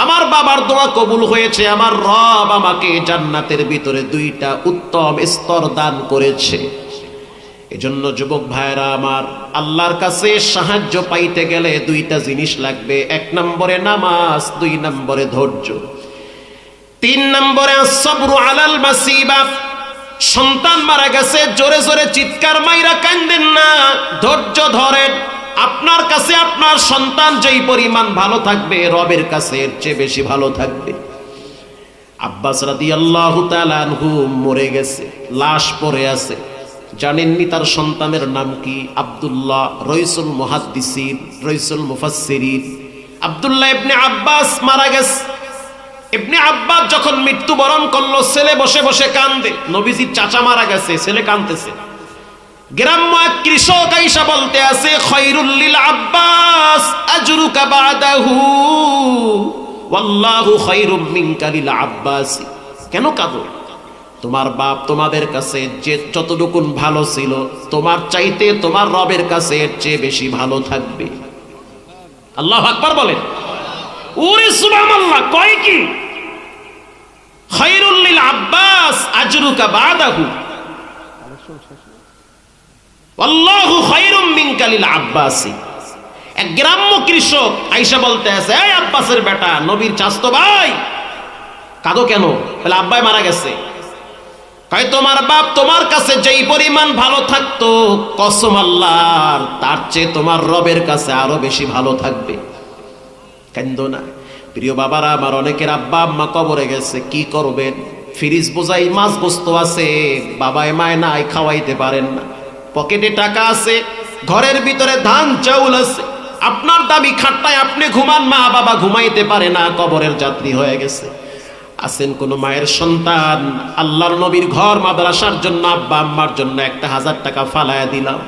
Speaker 1: আমার বাবার দোয়া কবুল হয়েছে, আমার রব আমাকে জান্নাতের ভিতরে দুইটা উত্তম স্তর দান করেছে। এজন্য যুবক ভাইরা আমার, আল্লাহর কাছে সাহায্য পাইতে গেলে দুইটা জিনিস লাগবে। এক নম্বরে নামাজ, দুই নম্বরে ধৈর্য, তিন নম্বরে আসসাবরু আলাল মাসিবা। সন্তান মারা গেছে, জোরে জোরে চিৎকার মাইরা কান্দেন না, ধৈর্য ধরেন। আপনার কাছে আপনার সন্তান যেই পরিমাণ ভালো থাকবে, রবের কাছে এর চেয়ে বেশি ভালো থাকবে। আব্বাস রাদিয়াল্লাহু তাআলা আনহু মরে গেছে, লাশ পড়ে আছে। জানেননি তার সন্তানের নাম কি? আব্দুল্লাহ, রইসুল মুহাদ্দিসিন, রইসুল মুফাসসিরিন। আব্দুল্লাহ ইবনে আব্বাস মারা গেছে। ইবনে আব্বাস যখন মৃত্যুবরণ করলো, ছেলে বসে বসে কান্দে। নবীজির চাচা মারা গেছে, ছেলে কাঁদতেছে। গ্রাম্য এক কৃষক আইসা বলতে আছে খায়রুল লিল আব্বাস আজরুকা বাদাহু ওয়াল্লাহু খায়রুম মিনকা লিল আব্বাস। কেন কাঁদো? তোমার বাপ তোমাদের কাছে যে যতটুকুন ভালো ছিল, তোমার চাইতে তোমার রবের কাছে এর চেয়ে বেশি ভালো থাকবে। আল্লাহু আকবার বলেন। ওরে সুবহানাল্লাহ, কয় কি? খায়রুল লিল আব্বাস আজরুকা বাদাহু আল্লাহু খায়রুম মিনকা লিল আব্বাসি। এক গ্রাম্য কৃষক আইসা বলতে আছে, এই আব্বাসের বেটা, নবীর চাচতো ভাই, কাঁদো কেন? বলে আব্বাই মারা গেছে। কয় তোমার বাপ তোমার কাছে যেই পরিমাণ ভালো থাকতো, কসম আল্লাহর, তার চেয়ে তোমার রবের কাছে আরো বেশি ভালো থাকবে। কান্দো না প্রিয় বাবারা আমার, অনেকের আব্বা আম্মা কবরে গেছে, কি করবেন? ফ্রিজ বোঝাই মাছ গোস্ত আছে, বাবায় মায় নাই, খাওয়াইতে পারেন না। পকেটে টাকা আছে, ঘরের ভিতরে ধান চাউল আছে, আপনার দাবি খাট্টায় আপনি ঘুমান, মা বাবা ঘুমাইতে পারে না, কবরের যাত্রী হয়ে গেছে। আছেন কোন মায়ের সন্তান, আল্লাহর নবীর ঘর মাদ্রাসার জন্য আব্বা আম্মার জন্য 1000 টাকা ফালায়া দিলাম,